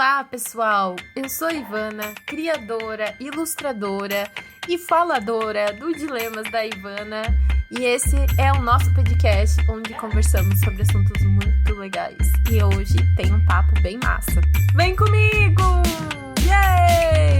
Olá, pessoal! Eu sou a Ivana, criadora, ilustradora e faladora do Dilemas da Ivana, e esse é o nosso podcast onde conversamos sobre assuntos muito legais. E hoje tem um papo bem massa. Vem comigo! Yay!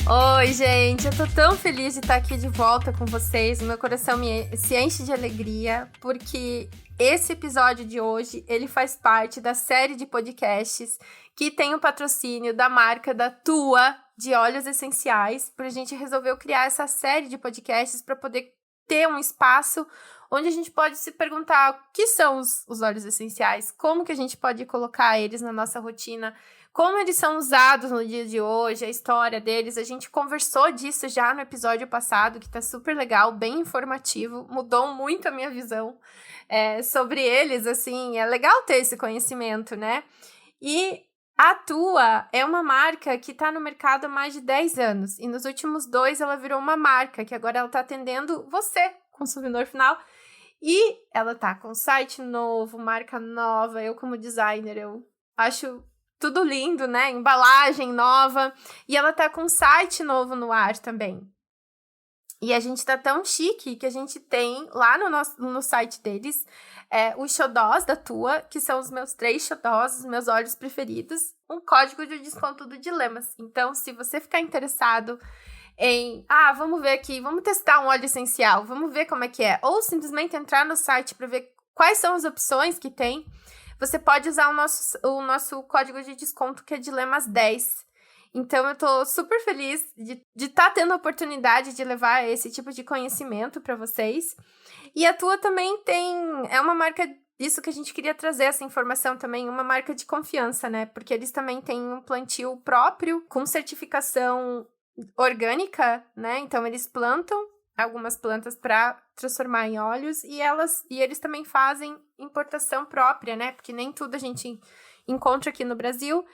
Oi, gente, eu tô tão feliz de estar aqui de volta com vocês. Meu coração se enche de alegria, porque esse episódio de hoje, ele faz parte da série de podcasts que tem o patrocínio da marca da Tua de óleos essenciais. A gente resolveu criar essa série de podcasts para poder ter um espaço onde a gente pode se perguntar o que são os óleos essenciais, como que a gente pode colocar eles na nossa rotina, como eles são usados no dia de hoje, a história deles. A gente conversou disso já no episódio passado, que tá super legal, bem informativo, mudou muito a minha visão sobre eles, assim, é legal ter esse conhecimento, né? E a Tua é uma marca que tá no mercado há mais de 10 anos, e nos últimos 2 ela virou uma marca, que agora ela tá atendendo você, consumidor final, e ela tá com site novo, marca nova. Eu como designer, eu acho tudo lindo, né? Embalagem nova. E ela tá com um site novo no ar também. E a gente tá tão chique que a gente tem lá no site deles os xodós da Tua, que são os meus 3 xodós, os meus óleos preferidos, um código de desconto do Dilemas. Então, se você ficar interessado em, vamos ver aqui, vamos testar um óleo essencial, vamos ver como é que é, ou simplesmente entrar no site para ver quais são as opções que tem, você pode usar o nosso código de desconto, que é Dilemas10. Então, eu tô super feliz de estar tendo a oportunidade de levar esse tipo de conhecimento para vocês. E a Tua também é uma marca, isso que a gente queria trazer, essa informação também, uma marca de confiança, né? Porque eles também têm um plantio próprio, com certificação orgânica, né? Então, eles plantam algumas plantas para transformar em óleos e eles também fazem importação própria, né? Porque nem tudo a gente encontra aqui no Brasil.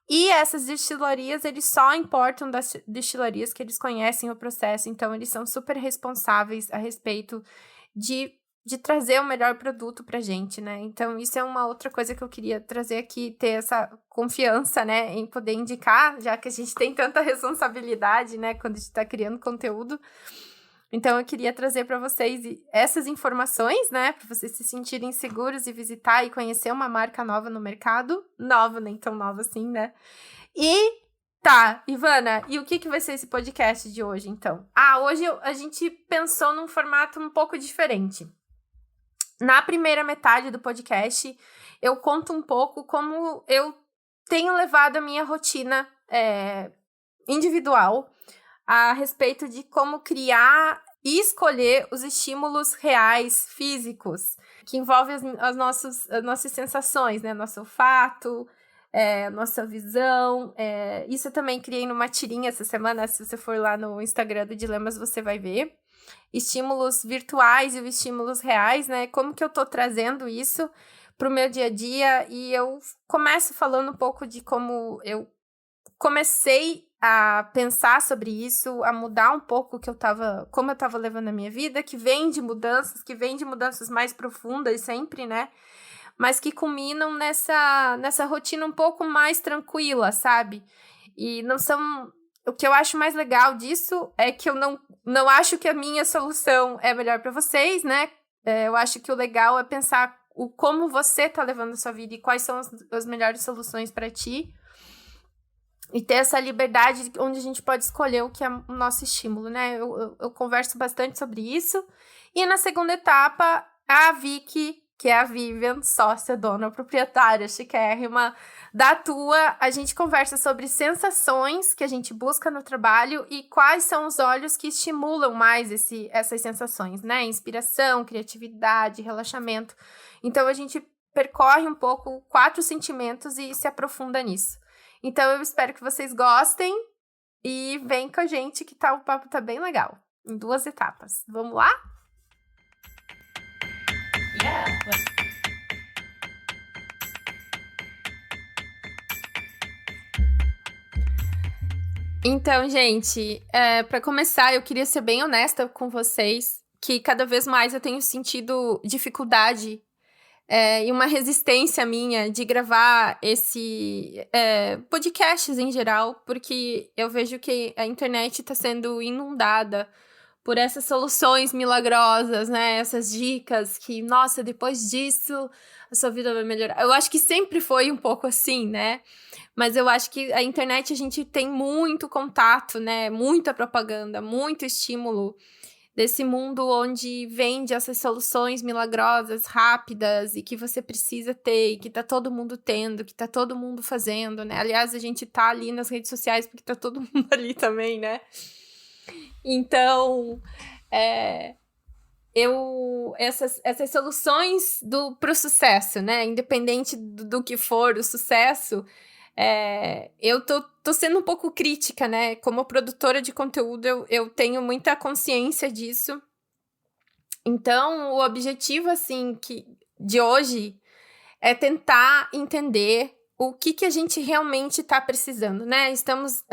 E essas destilarias, eles só importam das destilarias que eles conhecem o processo. Então, eles são super responsáveis a respeito de trazer o melhor produto pra gente, né? Então, isso é uma outra coisa que eu queria trazer aqui, ter essa confiança, né? Em poder indicar, já que a gente tem tanta responsabilidade, né? Quando a gente tá criando conteúdo. Então, eu queria trazer para vocês essas informações, né? Para vocês se sentirem seguros e visitar e conhecer uma marca nova no mercado. Nova, nem tão nova assim, né? E tá, Ivana, e o que vai ser esse podcast de hoje, então? Hoje a gente pensou num formato um pouco diferente. Na primeira metade do podcast, eu conto um pouco como eu tenho levado a minha rotina individual a respeito de como criar e escolher os estímulos reais, físicos, que envolvem as nossas sensações, né? Nosso olfato, nossa visão. Isso eu também criei numa tirinha essa semana. Se você for lá no Instagram do Dilemas, você vai ver. Estímulos virtuais e estímulos reais, né? Como que eu tô trazendo isso pro meu dia a dia. E eu começo falando um pouco de como eu comecei a pensar sobre isso, a mudar um pouco como eu tava levando a minha vida, que vem de mudanças mais profundas sempre, né? Mas que culminam nessa rotina um pouco mais tranquila, sabe? E não são... O que eu acho mais legal disso é que eu não acho que a minha solução é melhor para vocês, né? Eu acho que o legal é pensar como você tá levando a sua vida e quais são as melhores soluções para ti. E ter essa liberdade onde a gente pode escolher o que é o nosso estímulo, né? Eu converso bastante sobre isso. E na segunda etapa, a Vicky, que é a Vivian, sócia, dona, proprietária, chiquérrima da Tua, a gente conversa sobre sensações que a gente busca no trabalho e quais são os óleos que estimulam mais essas sensações, né? Inspiração, criatividade, relaxamento. Então, a gente percorre um pouco 4 sentimentos e se aprofunda nisso. Então, eu espero que vocês gostem e vem com a gente que o papo tá bem legal, em 2 etapas. Vamos lá? Yeah. Então, gente, para começar, eu queria ser bem honesta com vocês, que cada vez mais eu tenho sentido dificuldade e uma resistência minha de gravar podcasts em geral, porque eu vejo que a internet está sendo inundada por essas soluções milagrosas, né? Essas dicas que, nossa, depois disso a sua vida vai melhorar. Eu acho que sempre foi um pouco assim, né? Mas eu acho que a internet a gente tem muito contato, né? Muita propaganda, muito estímulo desse mundo onde vende essas soluções milagrosas, rápidas e que você precisa ter, e que tá todo mundo tendo, que tá todo mundo fazendo, né? Aliás, a gente tá ali nas redes sociais porque tá todo mundo ali também, né? Então, essas soluções pro sucesso, né? Independente do que for o sucesso, eu tô sendo um pouco crítica, né? Como produtora de conteúdo, eu tenho muita consciência disso. Então, o objetivo, assim, de hoje é tentar entender o que a gente realmente tá precisando, né? Estamos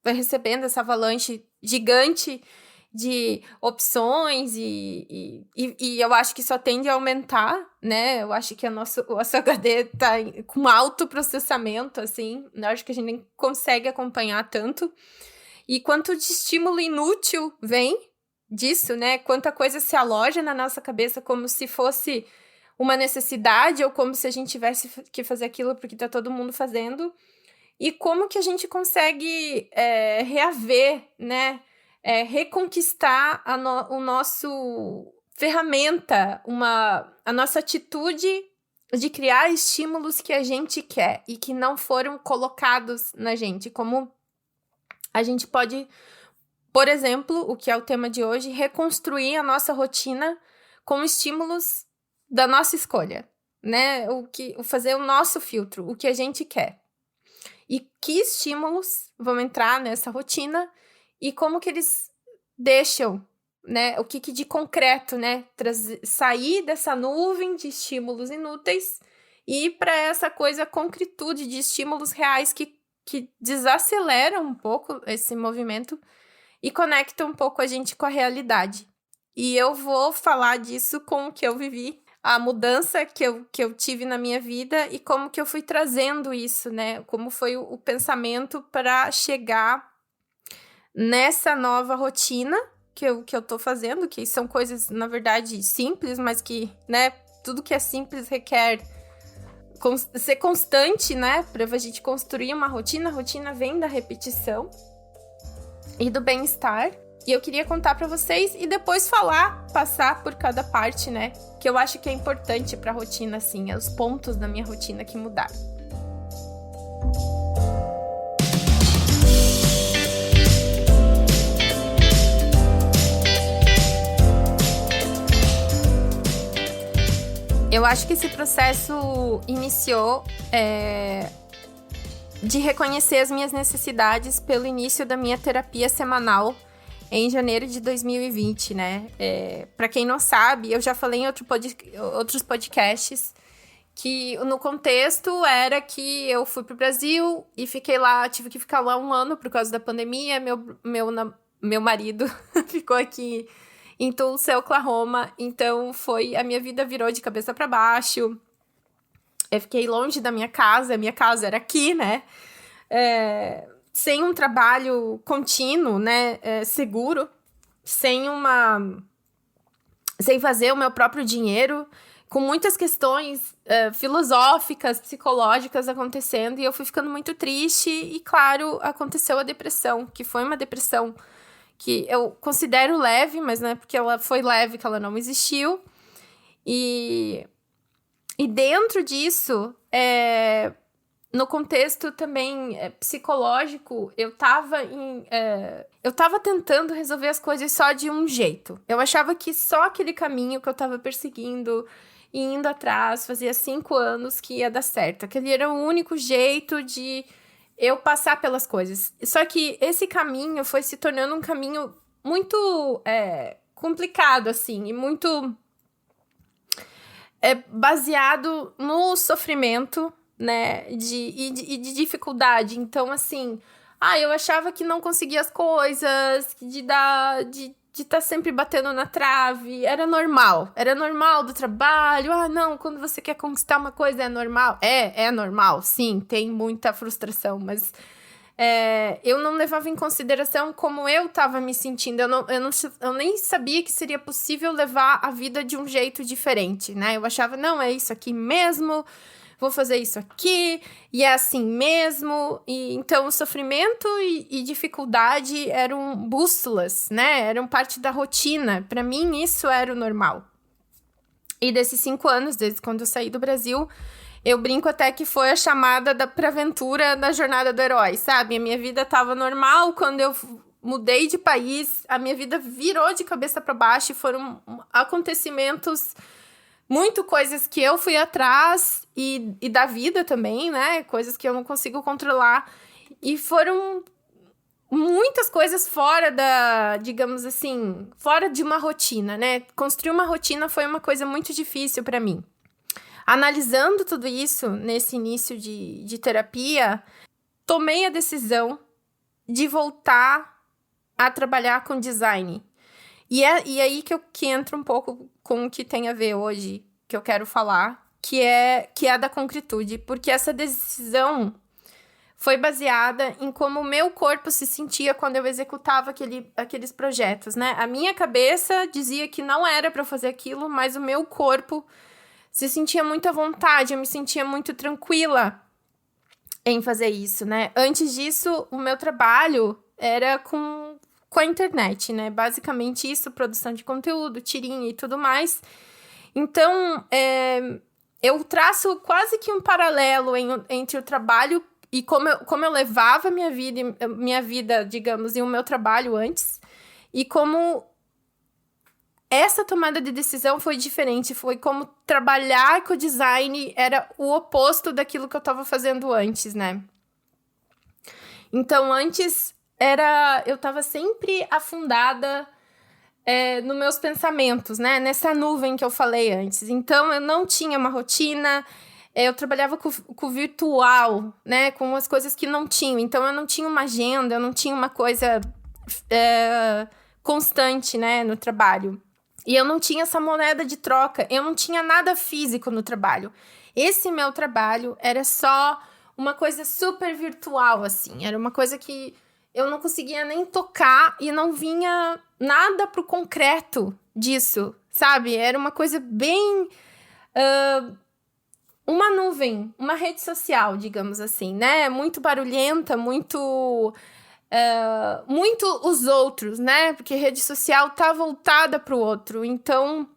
recebendo essa avalanche gigante de opções e eu acho que só tende a aumentar, né? Eu acho que o nosso HD tá com alto processamento, assim. Eu acho que a gente nem consegue acompanhar tanto. E quanto de estímulo inútil vem disso, né? Quanta coisa se aloja na nossa cabeça como se fosse uma necessidade ou como se a gente tivesse que fazer aquilo porque tá todo mundo fazendo. E como que a gente consegue reaver, né? Reconquistar o nosso ferramenta, a nossa atitude de criar estímulos que a gente quer e que não foram colocados na gente. Como a gente pode, por exemplo, o que é o tema de hoje, reconstruir a nossa rotina com estímulos da nossa escolha, né? Fazer o nosso filtro, o que a gente quer. E que estímulos vão entrar nessa rotina e como que eles deixam, né? O que de concreto, né? Sair dessa nuvem de estímulos inúteis e ir para essa concretude de estímulos reais que desaceleram um pouco esse movimento e conectam um pouco a gente com a realidade. E eu vou falar disso com o que eu vivi, a mudança que eu tive na minha vida e como que eu fui trazendo isso, né? Como foi o pensamento para chegar nessa nova rotina que eu tô fazendo, que são coisas, na verdade, simples, mas que, né? Tudo que é simples requer ser constante, né? Pra gente construir uma rotina. A rotina vem da repetição e do bem-estar. E eu queria contar pra vocês e depois passar por cada parte, né? Que eu acho que é importante pra rotina, assim, os pontos da minha rotina que mudaram. Eu acho que esse processo iniciou de reconhecer as minhas necessidades pelo início da minha terapia semanal em janeiro de 2020, né? Para quem não sabe, eu já falei em outros podcasts que no contexto era que eu fui pro Brasil e tive que ficar lá 1 ano por causa da pandemia. Meu marido ficou aqui em Tulsa, Oklahoma. Então, a minha vida virou de cabeça para baixo. Eu fiquei longe da minha casa era aqui, né? Sem um trabalho contínuo, né? Seguro, sem fazer o meu próprio dinheiro, com muitas questões filosóficas, psicológicas acontecendo, e eu fui ficando muito triste, e claro, aconteceu a depressão, que foi uma depressão que eu considero leve, mas não é porque ela foi leve que ela não existiu. E dentro disso, no contexto também psicológico, eu tava tentando resolver as coisas só de um jeito. Eu achava que só aquele caminho que eu tava perseguindo e indo atrás, fazia 5 anos que ia dar certo. Aquele era o único jeito de eu passar pelas coisas. Só que esse caminho foi se tornando um caminho muito complicado, assim, e muito baseado no sofrimento, né, e de dificuldade. Então, assim, eu achava que não conseguia as coisas, de estar sempre batendo na trave. Era normal do trabalho. Não, quando você quer conquistar uma coisa é normal. É normal, sim, tem muita frustração, mas eu não levava em consideração como eu estava me sentindo. Eu nem sabia que seria possível levar a vida de um jeito diferente, né? Eu achava, não, é isso aqui mesmo, vou fazer isso aqui, e é assim mesmo. E então, o sofrimento e dificuldade eram bússolas, né? Eram parte da rotina. Para mim, isso era o normal. E desses 5 anos, desde quando eu saí do Brasil, eu brinco até que foi a chamada pra aventura da jornada do herói, sabe? A minha vida tava normal, quando eu mudei de país, a minha vida virou de cabeça para baixo e foram acontecimentos, muito coisas que eu fui atrás e da vida também, né? Coisas que eu não consigo controlar. E foram muitas coisas fora digamos assim, fora de uma rotina, né? Construir uma rotina foi uma coisa muito difícil para mim. Analisando tudo isso, nesse início de terapia, tomei a decisão de voltar a trabalhar com design. E aí que entra um pouco com o que tem a ver hoje, que eu quero falar, que é da concretude. Porque essa decisão foi baseada em como o meu corpo se sentia quando eu executava aqueles projetos, né? A minha cabeça dizia que não era para fazer aquilo, mas o meu corpo se sentia muito à vontade, eu me sentia muito tranquila em fazer isso, né? Antes disso, o meu trabalho era com a internet, né? Basicamente isso, produção de conteúdo, tirinha e tudo mais. Então, eu traço quase que um paralelo entre o trabalho e como eu levava minha vida, digamos, e o meu trabalho antes, e como essa tomada de decisão foi diferente. Foi como trabalhar com o design era o oposto daquilo que eu estava fazendo antes, né? Então, antes eu estava sempre afundada nos meus pensamentos, né? Nessa nuvem que eu falei antes. Então, eu não tinha uma rotina, eu trabalhava com o virtual, né? Com as coisas que não tinham. Então, eu não tinha uma agenda, eu não tinha uma coisa constante, né? No trabalho. E eu não tinha essa moeda de troca, eu não tinha nada físico no trabalho. Esse meu trabalho era só uma coisa super virtual, assim. Era uma coisa que eu não conseguia nem tocar e não vinha nada pro concreto disso, sabe? Era uma coisa bem... uma nuvem, uma rede social, digamos assim, né? Muito barulhenta, muito os outros, né? Porque rede social tá voltada pro outro. Então,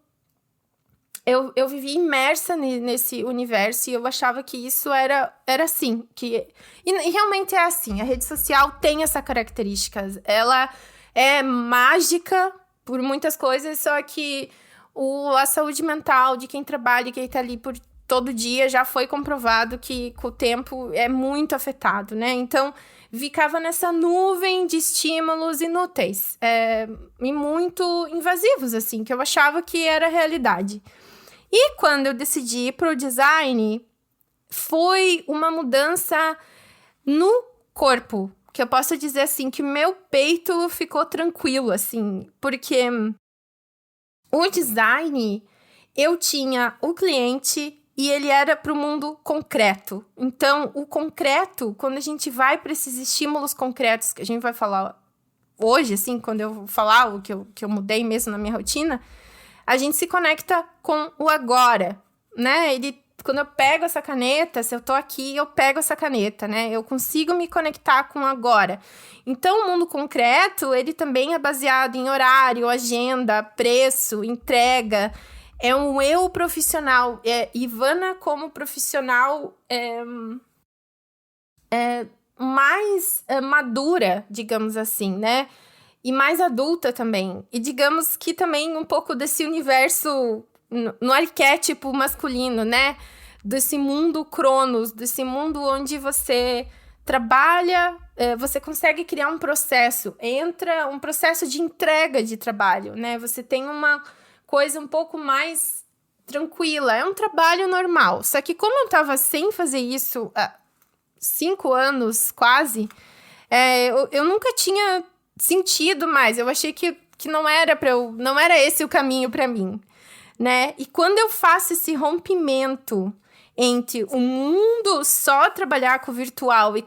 eu vivi imersa nesse universo e eu achava que isso era assim. E realmente é assim. A rede social tem essa característica. Ela é mágica por muitas coisas, só que a saúde mental de quem trabalha, quem tá ali por todo dia, já foi comprovado que com o tempo é muito afetado, né? Então, ficava nessa nuvem de estímulos inúteis e muito invasivos, assim, que eu achava que era realidade. E quando eu decidi ir pro design, foi uma mudança no corpo, que eu posso dizer, assim, que meu peito ficou tranquilo, assim, porque o design, eu tinha o cliente e ele era para o mundo concreto. Então, o concreto, quando a gente vai para esses estímulos concretos, que a gente vai falar hoje, assim, quando eu vou falar o que eu mudei mesmo na minha rotina, a gente se conecta com o agora, né? Quando eu pego essa caneta, se eu tô aqui, eu pego essa caneta, né? Eu consigo me conectar com o agora. Então, o mundo concreto, ele também é baseado em horário, agenda, preço, entrega. É um eu profissional. Ivana como profissional mais madura, digamos assim, né? E mais adulta também. E digamos que também um pouco desse universo no arquétipo masculino, né? Desse mundo Cronos, desse mundo onde você trabalha, você consegue criar um processo. Entra um processo de entrega de trabalho, né? Você tem uma coisa um pouco mais tranquila. É um trabalho normal. Só que como eu tava sem fazer isso há 5 anos, quase, Eu nunca tinha sentido mais. Eu achei que não era não era esse o caminho para mim, né? E quando eu faço esse rompimento entre o mundo só trabalhar com o virtual e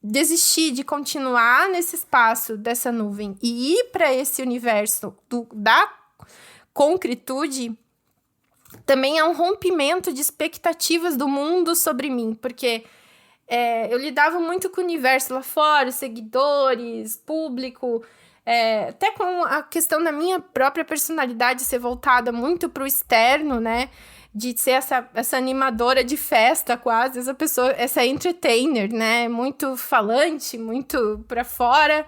desistir de continuar nesse espaço dessa nuvem e ir para esse universo da concretude, também é um rompimento de expectativas do mundo sobre mim, porque eu lidava muito com o universo lá fora, seguidores, público, até com a questão da minha própria personalidade ser voltada muito para o externo, né? De ser essa animadora de festa quase, essa entertainer, né? Muito falante, muito para fora.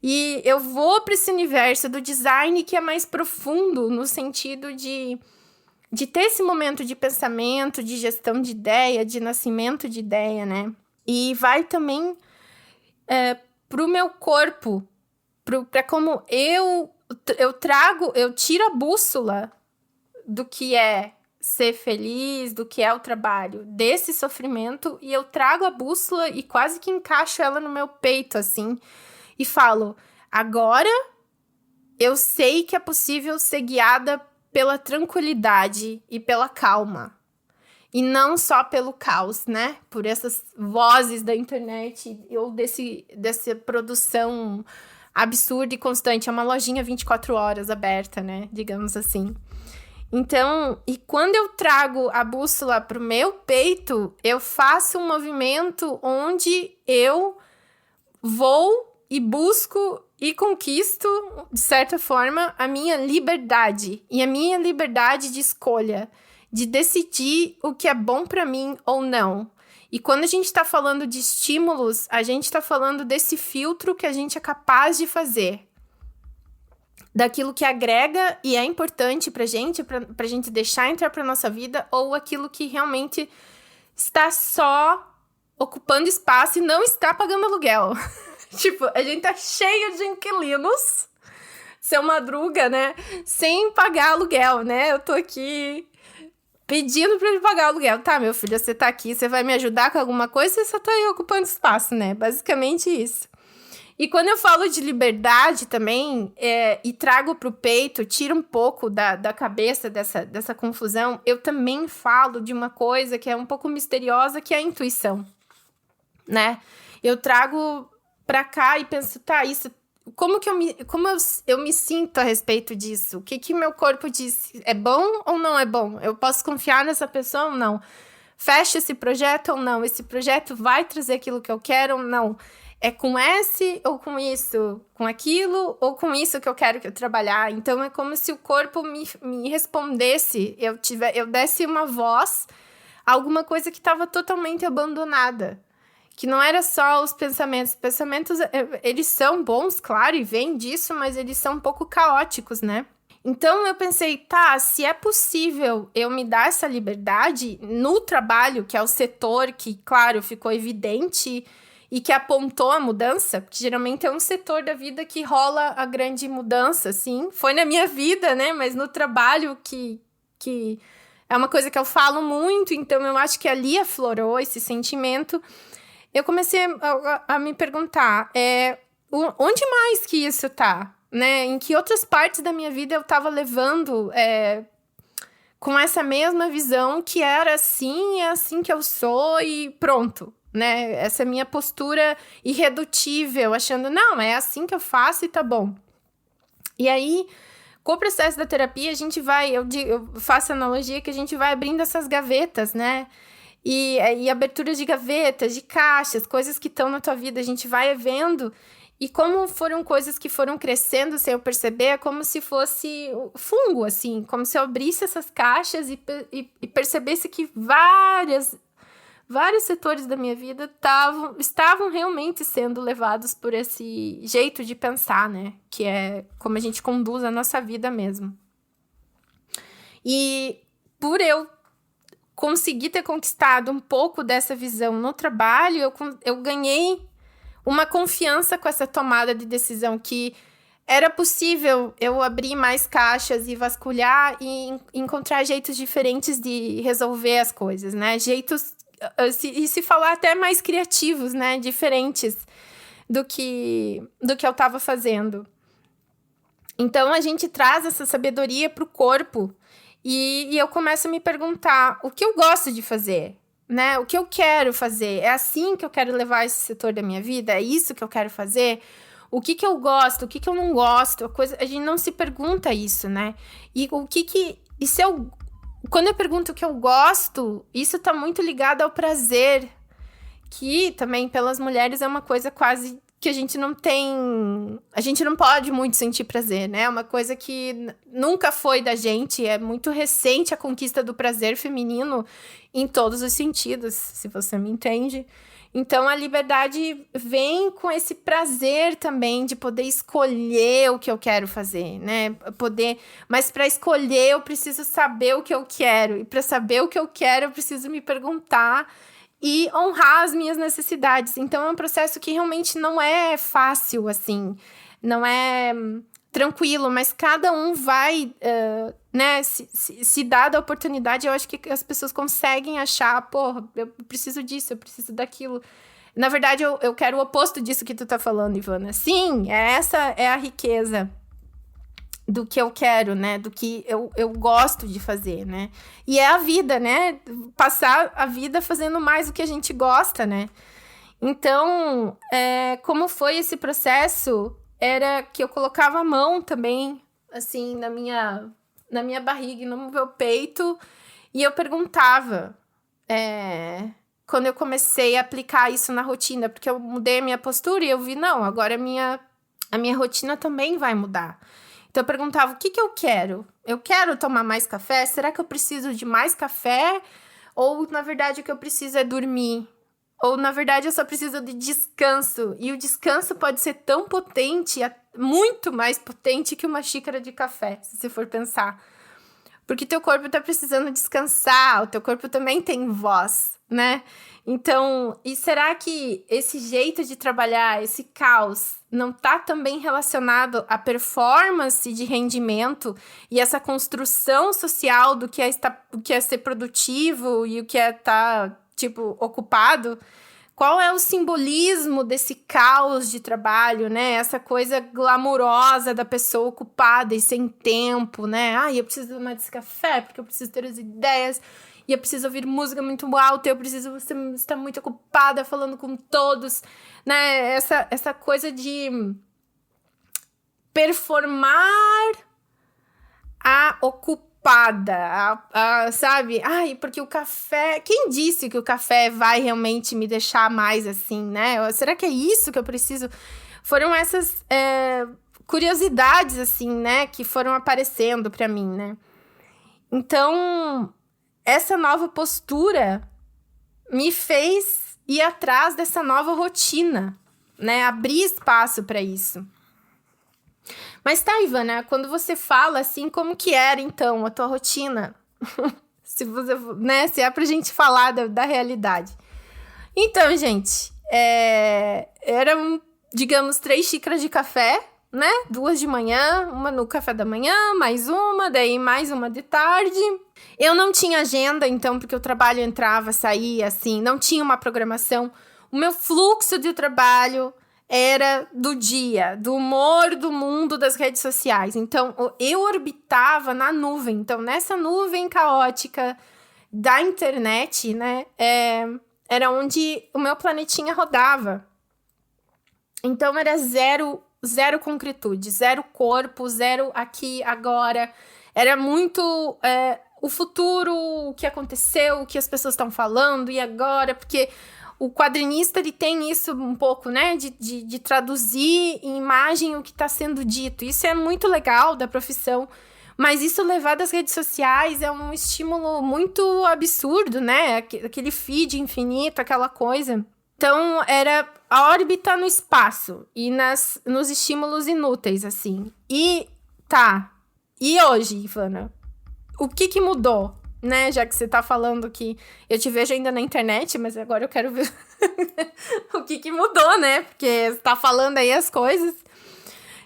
E eu vou para esse universo do design que é mais profundo, no sentido de ter esse momento de pensamento, de gestão de ideia, de nascimento de ideia, né? E vai também pro meu corpo, para como eu tiro a bússola do que é ser feliz, do que é o trabalho, desse sofrimento, e eu trago a bússola e quase que encaixo ela no meu peito, assim, e falo, agora eu sei que é possível ser guiada pela tranquilidade e pela calma. E não só pelo caos, né? Por essas vozes da internet ou dessa produção absurda e constante. É uma lojinha 24 horas aberta, né? Digamos assim. Então, e quando eu trago a bússola pro meu peito, eu faço um movimento onde eu vou e busco e conquisto, de certa forma, a minha liberdade. E a minha liberdade de escolha, de decidir o que é bom para mim ou não. E quando a gente está falando de estímulos, a gente está falando desse filtro que a gente é capaz de fazer. Daquilo que agrega e é importante pra gente deixar entrar pra nossa vida, ou aquilo que realmente está só ocupando espaço e não está pagando aluguel. Tipo, a gente tá cheio de inquilinos, seu Madruga, né? Sem pagar aluguel, né? Eu tô aqui pedindo pra ele pagar aluguel. Tá, meu filho, você tá aqui, você vai me ajudar com alguma coisa, você só tá aí ocupando espaço, né? Basicamente isso. E quando eu falo de liberdade também, e trago pro peito, tiro um pouco da cabeça dessa confusão, eu também falo de uma coisa que é um pouco misteriosa, que é a intuição, né? Eu trago pra cá e penso, tá, isso... Como eu me sinto a respeito disso? O que meu corpo diz? É bom ou não é bom? Eu posso confiar nessa pessoa ou não? Fecha esse projeto ou não? Esse projeto vai trazer aquilo que eu quero ou não? É com esse ou com isso? Com aquilo ou com isso que eu quero que eu trabalhar? Então, é como se o corpo me respondesse, eu desse uma voz a alguma coisa que estava totalmente abandonada. Que não era só os pensamentos. Os pensamentos, eles são bons, claro, e vêm disso, mas eles são um pouco caóticos, né? Então, eu pensei, tá, se é possível eu me dar essa liberdade no trabalho, que é o setor que, claro, ficou evidente e que apontou a mudança, porque geralmente é um setor da vida que rola a grande mudança, assim. Foi na minha vida, né? Mas no trabalho que é uma coisa que eu falo muito, então eu acho que ali aflorou esse sentimento. Eu comecei a me perguntar, onde mais que isso tá? Né? Em que outras partes da minha vida eu tava levando com essa mesma visão que era assim, é assim que eu sou e pronto, né? Essa minha postura irredutível, achando, não, é assim que eu faço e tá bom. E aí, com o processo da terapia, a gente vai, eu faço a analogia que a gente vai abrindo essas gavetas, né? E aberturas de gavetas, de caixas, coisas que estão na tua vida, a gente vai vendo. E como foram coisas que foram crescendo sem eu perceber, é como se fosse fungo, assim. Como se eu abrisse essas caixas e percebesse que vários setores da minha vida estavam realmente sendo levados por esse jeito de pensar, né? Que é como a gente conduz a nossa vida mesmo. E por eu conseguir ter conquistado um pouco dessa visão no trabalho, eu ganhei uma confiança com essa tomada de decisão, que era possível eu abrir mais caixas e vasculhar e encontrar jeitos diferentes de resolver as coisas, né? Jeitos e se falar até mais criativos, né? Diferentes do que eu tava fazendo. Então, a gente traz essa sabedoria pro corpo e eu começo a me perguntar o que eu gosto de fazer, né? O que eu quero fazer? É assim que eu quero levar esse setor da minha vida? É isso que eu quero fazer? O que eu gosto? O que eu não gosto? A gente não se pergunta isso, né? E quando eu pergunto o que eu gosto, isso tá muito ligado ao prazer, que também pelas mulheres é uma coisa quase que a gente não pode muito sentir prazer, né? É uma coisa que nunca foi da gente, é muito recente a conquista do prazer feminino em todos os sentidos, se você me entende. Então, a liberdade vem com esse prazer também de poder escolher o que eu quero fazer, né? Mas para escolher, eu preciso saber o que eu quero. E para saber o que eu quero, eu preciso me perguntar e honrar as minhas necessidades. Então, é um processo que realmente não é fácil, assim. Não é tranquilo, mas cada um vai, né? Se dada a oportunidade, eu acho que as pessoas conseguem achar, pô, eu preciso disso, eu preciso daquilo. Na verdade, eu quero o oposto disso que tu tá falando, Ivana. Sim, essa é a riqueza do que eu quero, né? Do que eu gosto de fazer, né? E é a vida, né? Passar a vida fazendo mais o que a gente gosta, né? Então, como foi esse processo? Era que eu colocava a mão também, assim, na minha barriga, no meu peito, e eu perguntava, quando eu comecei a aplicar isso na rotina, porque eu mudei a minha postura e eu vi, não, agora a minha rotina também vai mudar. Então, eu perguntava, o que eu quero? Eu quero tomar mais café? Será que eu preciso de mais café? Ou, na verdade, o que eu preciso é dormir? Ou, na verdade, eu só preciso de descanso. E o descanso pode ser tão potente, muito mais potente que uma xícara de café, se você for pensar. Porque teu corpo tá precisando descansar, o teu corpo também tem voz, né? Então, e será que esse jeito de trabalhar, esse caos, não tá também relacionado à performance de rendimento e essa construção social do que é ser produtivo e o que é estar, ocupado? Qual é o simbolismo desse caos de trabalho, né? Essa coisa glamurosa da pessoa ocupada e sem tempo, né? Eu preciso tomar esse café porque eu preciso ter as ideias e eu preciso ouvir música muito alta, eu preciso estar muito ocupada falando com todos, né? Essa coisa de performar a ocupada, sabe? Porque o café... Quem disse que o café vai realmente me deixar mais assim, né? Será que é isso que eu preciso? Foram essas curiosidades, assim, né? Que foram aparecendo pra mim, né? Então, essa nova postura me fez ir atrás dessa nova rotina, né? Abrir espaço pra isso. Mas tá, Ivana, quando você fala assim, como que era, então, a tua rotina? Se é pra gente falar da realidade. Então, gente, eram, digamos, 3 xícaras de café, né? 2 de manhã, uma no café da manhã, mais uma, daí mais uma de tarde. Eu não tinha agenda, então, porque o trabalho entrava, saía, assim, não tinha uma programação. O meu fluxo de trabalho era do dia, do humor do mundo das redes sociais. Então, eu orbitava na nuvem. Então, nessa nuvem caótica da internet, né, era onde o meu planetinha rodava. Então, era zero concretude, zero corpo, zero aqui, agora. Era muito o futuro, o que aconteceu, o que as pessoas estão falando, e agora, porque... O quadrinista, ele tem isso um pouco, né? De traduzir em imagem o que está sendo dito. Isso é muito legal da profissão. Mas isso levado às redes sociais é um estímulo muito absurdo, né? Aquele feed infinito, aquela coisa. Então, era a órbita no espaço e nos estímulos inúteis, assim. E hoje, Ivana? O que mudou? Né, já que você tá falando que eu te vejo ainda na internet, mas agora eu quero ver o que mudou, né? Porque você tá falando aí as coisas.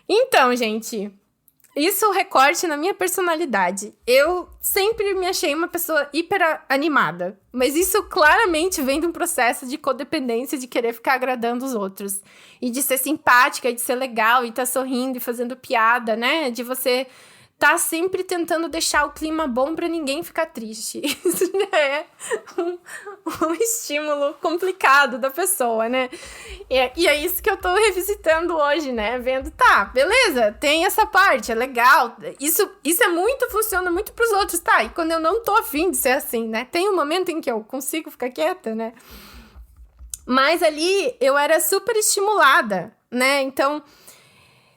Então, gente, Isso recorte na minha personalidade. Eu sempre me achei uma pessoa hiper animada. Mas isso claramente vem de um processo de codependência, de querer ficar agradando os outros. E de ser simpática, de ser legal, e tá sorrindo e fazendo piada, né? De você tá sempre tentando deixar o clima bom pra ninguém ficar triste. Isso já é um estímulo complicado da pessoa, né? E é isso que eu tô revisitando hoje, né? Vendo, tá, beleza, tem essa parte, é legal. Isso funciona muito pros outros, tá? E quando eu não tô afim de ser assim, né? Tem um momento em que eu consigo ficar quieta, né? Mas ali eu era super estimulada, né? Então,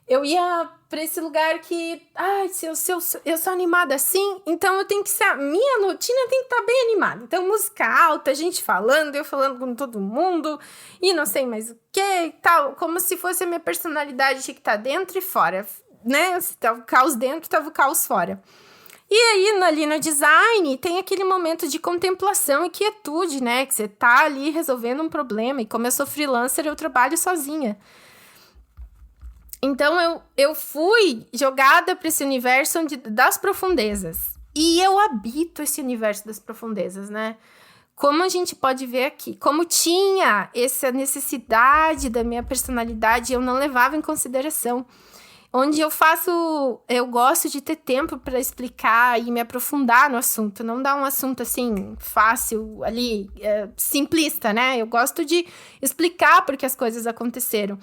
eu ia pra esse lugar que, se eu sou animada assim, então eu tenho que ser, a minha rotina tem que estar bem animada. Então, música alta, gente falando, eu falando com todo mundo, e não sei mais o que e tal, como se fosse a minha personalidade tinha que estar dentro e fora, né? Se tava o caos dentro, tava o caos fora. E aí, ali no design, tem aquele momento de contemplação e quietude, né? Que você tá ali resolvendo um problema, e como eu sou freelancer, eu trabalho sozinha. Então, eu fui jogada para esse universo das profundezas. E eu habito esse universo das profundezas, né? Como a gente pode ver aqui. Como tinha essa necessidade da minha personalidade, eu não levava em consideração. Onde eu gosto de ter tempo para explicar e me aprofundar no assunto. Não dar um assunto, assim, fácil, ali, simplista, né? Eu gosto de explicar porque as coisas aconteceram.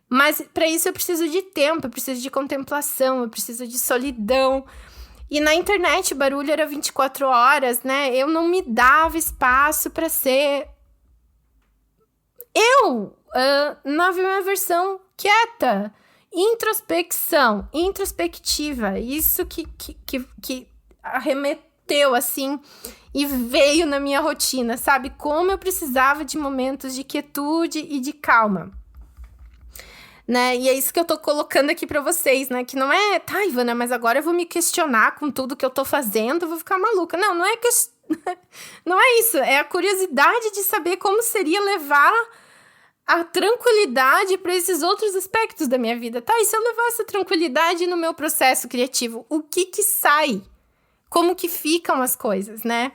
Mas para isso eu preciso de tempo, eu preciso de contemplação, eu preciso de solidão. E na internet o barulho era 24 horas, né? Eu não me dava espaço para ser na minha versão quieta. Introspecção, introspectiva. Isso que arremeteu, assim, e veio na minha rotina, sabe? Como eu precisava de momentos de quietude e de calma. Né? E é isso que eu tô colocando aqui pra vocês, né? Que não é, tá, Ivana, mas agora eu vou me questionar com tudo que eu tô fazendo, eu vou ficar maluca. Não, não é não é isso. É a curiosidade de saber como seria levar a tranquilidade para esses outros aspectos da minha vida. Tá, e se eu levar essa tranquilidade no meu processo criativo, o que sai? Como que ficam as coisas, né?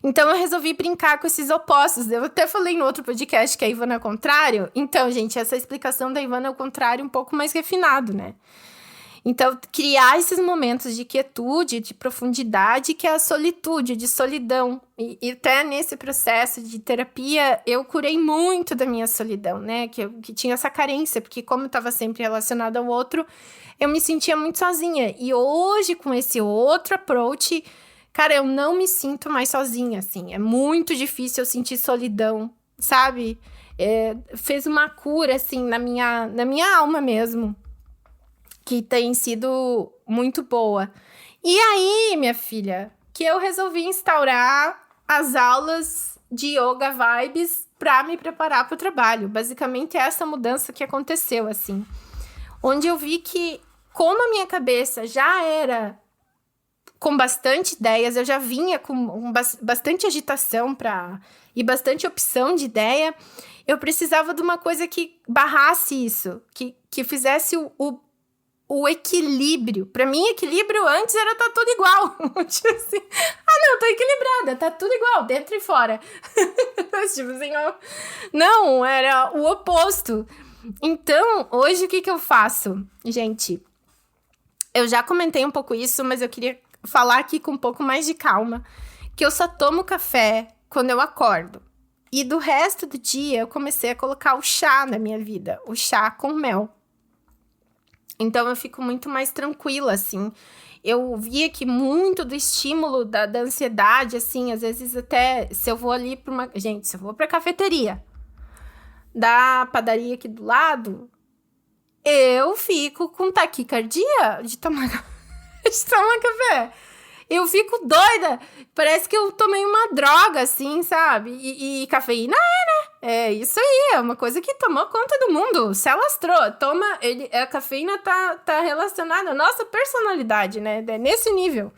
Então, eu resolvi brincar com esses opostos. Eu até falei no outro podcast que a Ivana é o contrário. Então, gente, essa explicação da Ivana é o contrário um pouco mais refinado, né? Então, criar esses momentos de quietude, de profundidade, que é a solitude, de solidão. E até nesse processo de terapia, eu curei muito da minha solidão, né? Que tinha essa carência, porque como eu estava sempre relacionada ao outro, eu me sentia muito sozinha. E hoje, com esse outro approach, cara, eu não me sinto mais sozinha, assim. É muito difícil eu sentir solidão, sabe? Fez uma cura, assim, na minha alma mesmo, que tem sido muito boa. E aí, minha filha, que eu resolvi instaurar as aulas de yoga vibes para me preparar para o trabalho. Basicamente, é essa mudança que aconteceu, assim. Onde eu vi que, como a minha cabeça já era com bastante ideias, eu já vinha com bastante agitação e bastante opção de ideia, eu precisava de uma coisa que barrasse isso, que fizesse o equilíbrio. Pra mim, equilíbrio antes era tá tudo igual. Tipo assim, não, tô equilibrada, tá tudo igual, dentro e fora. Tipo assim, não, era o oposto. Então, hoje o que eu faço? Gente, eu já comentei um pouco isso, mas eu queria falar aqui com um pouco mais de calma, que eu só tomo café quando eu acordo. E do resto do dia, eu comecei a colocar o chá na minha vida, o chá com mel. Então, eu fico muito mais tranquila, assim. Eu via que muito do estímulo da ansiedade, assim, às vezes até, se eu vou ali se eu vou pra cafeteria da padaria aqui do lado, eu fico com taquicardia de tomar café. Eu fico doida. Parece que eu tomei uma droga, assim, sabe? E cafeína né? É isso aí. É uma coisa que tomou conta do mundo. Se alastrou. A cafeína tá relacionada à nossa personalidade, né? É nesse nível.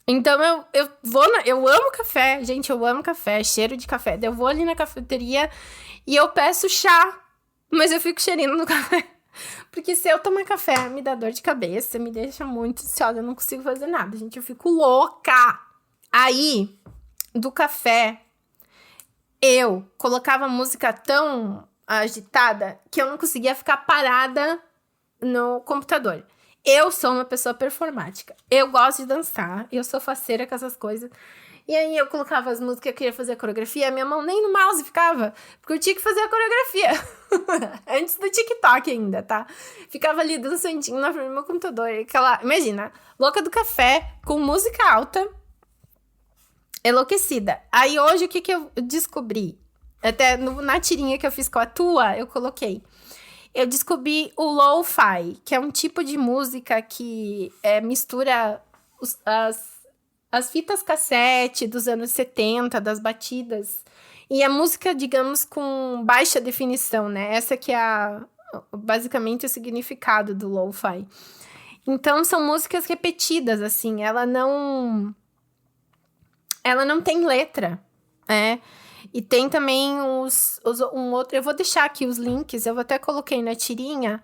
Então, eu amo café. Gente, eu amo café. Cheiro de café. Eu vou ali na cafeteria e eu peço chá. Mas eu fico cheirando no café. Porque se eu tomar café, me dá dor de cabeça, me deixa muito ansiosa, eu não consigo fazer nada, gente. Eu fico louca. Aí, do café, eu colocava música tão agitada que eu não conseguia ficar parada no computador. Eu sou uma pessoa performática. Eu gosto de dançar, eu sou faceira com essas coisas. E aí eu colocava as músicas, eu queria fazer a coreografia, a minha mão nem no mouse ficava, porque eu tinha que fazer a coreografia. Antes do TikTok ainda, tá? Ficava ali dançandinho na frente do meu computador. Aquela, imagina, louca do café, com música alta, enlouquecida. Aí hoje o que eu descobri? Até na tirinha que eu fiz com a tua, eu coloquei. Eu descobri o lo-fi, que é um tipo de música que mistura as fitas cassete dos anos 70, das batidas, e a música, digamos, com baixa definição, né? Essa que é basicamente o significado do lo-fi. Então, são músicas repetidas, assim, ela não tem letra, né? E tem também um outro... Eu vou deixar aqui os links, eu até coloquei na tirinha.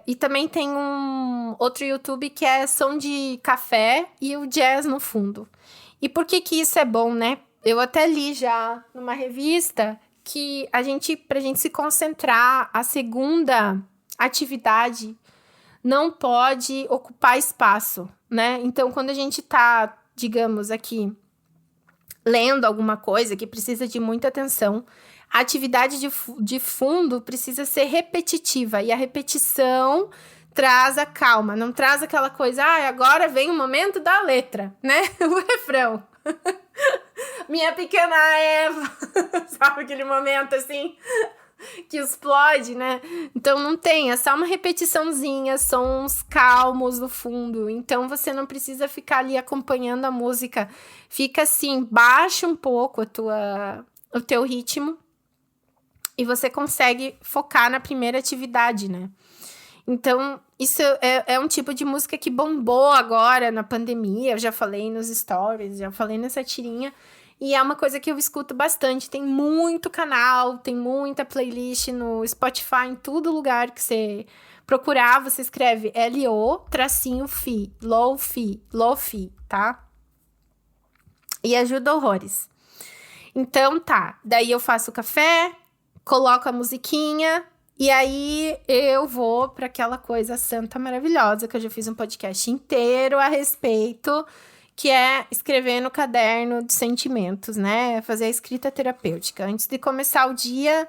E também tem um outro YouTube que é som de café e o jazz no fundo. E por que isso é bom, né? Eu até li já numa revista que pra gente se concentrar, a segunda atividade não pode ocupar espaço, né? Então, quando a gente tá, digamos, aqui lendo alguma coisa que precisa de muita atenção, a atividade de fundo precisa ser repetitiva. E a repetição traz a calma, não traz aquela coisa, agora vem o momento da letra, né? O refrão. Minha pequena Eva, sabe aquele momento assim que explode, né? Então não tem, é só uma repetiçãozinha, sons calmos no fundo. Então você não precisa ficar ali acompanhando a música. Fica assim, baixa um pouco o teu ritmo e você consegue focar na primeira atividade, né? Então, isso é um tipo de música que bombou agora na pandemia. Eu já falei nos stories, já falei nessa tirinha. E é uma coisa que eu escuto bastante. Tem muito canal, tem muita playlist no Spotify, em todo lugar que você procurar, você escreve Lo-Fi, Lo-Fi, tá? E ajuda horrores. Então, tá. Daí eu faço o café, coloco a musiquinha, e aí eu vou para aquela coisa santa maravilhosa, que eu já fiz um podcast inteiro a respeito, que é escrever no caderno de sentimentos, né? Fazer a escrita terapêutica. Antes de começar o dia,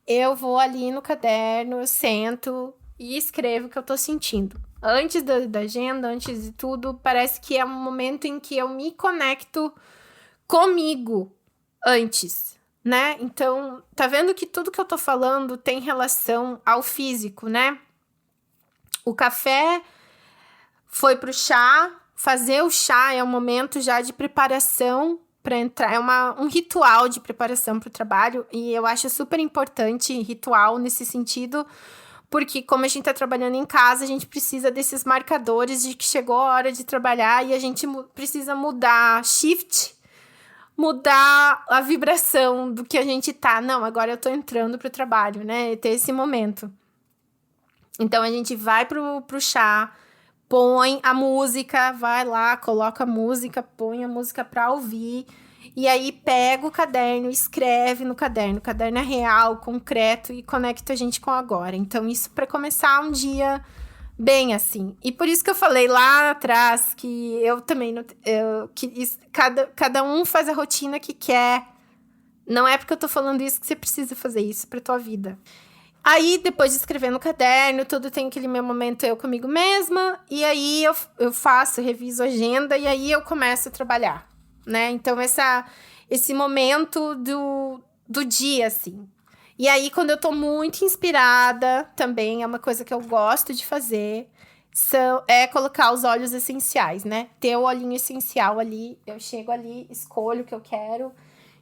eu vou ali no caderno, eu sento e escrevo o que eu tô sentindo. Antes da agenda, antes de tudo, parece que é um momento em que eu me conecto comigo antes, né? Então, tá vendo que tudo que eu tô falando tem relação ao físico, né? O café foi pro chá. Fazer o chá é um momento já de preparação para entrar, é um ritual de preparação para o trabalho, e eu acho super importante ritual nesse sentido, porque como a gente está trabalhando em casa, a gente precisa desses marcadores de que chegou a hora de trabalhar, e a gente precisa mudar mudar a vibração do que a gente tá. Não, agora eu tô entrando pro trabalho, né? Ter esse momento. Então, a gente vai pro chá, põe a música, vai lá, coloca a música, põe a música pra ouvir. E aí, pega o caderno, escreve no caderno. O caderno é real, concreto e conecta a gente com o agora. Então, isso pra começar um dia bem assim. E por isso que eu falei lá atrás que eu também... cada um faz a rotina que quer. Não é porque eu tô falando isso que você precisa fazer isso pra tua vida. Aí, depois de escrever no caderno, tudo tem aquele meu momento eu comigo mesma. E aí, eu faço, reviso a agenda e aí eu começo a trabalhar, né? Então, esse momento do dia, assim. E aí, quando eu tô muito inspirada, também é uma coisa que eu gosto de fazer, é colocar os óleos essenciais, né? Ter o olhinho essencial ali, eu chego ali, escolho o que eu quero.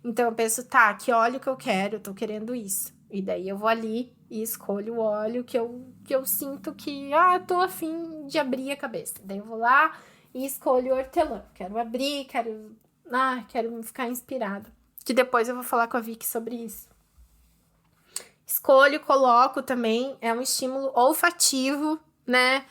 Então, eu penso, tá, que óleo que eu quero? Eu tô querendo isso. E daí, eu vou ali e escolho o óleo que eu sinto que, tô afim de abrir a cabeça. Daí, eu vou lá e escolho o hortelã. Quero abrir, quero ficar inspirada. Que depois eu vou falar com a Vicky sobre isso. escolho, coloco também, é um estímulo olfativo, né?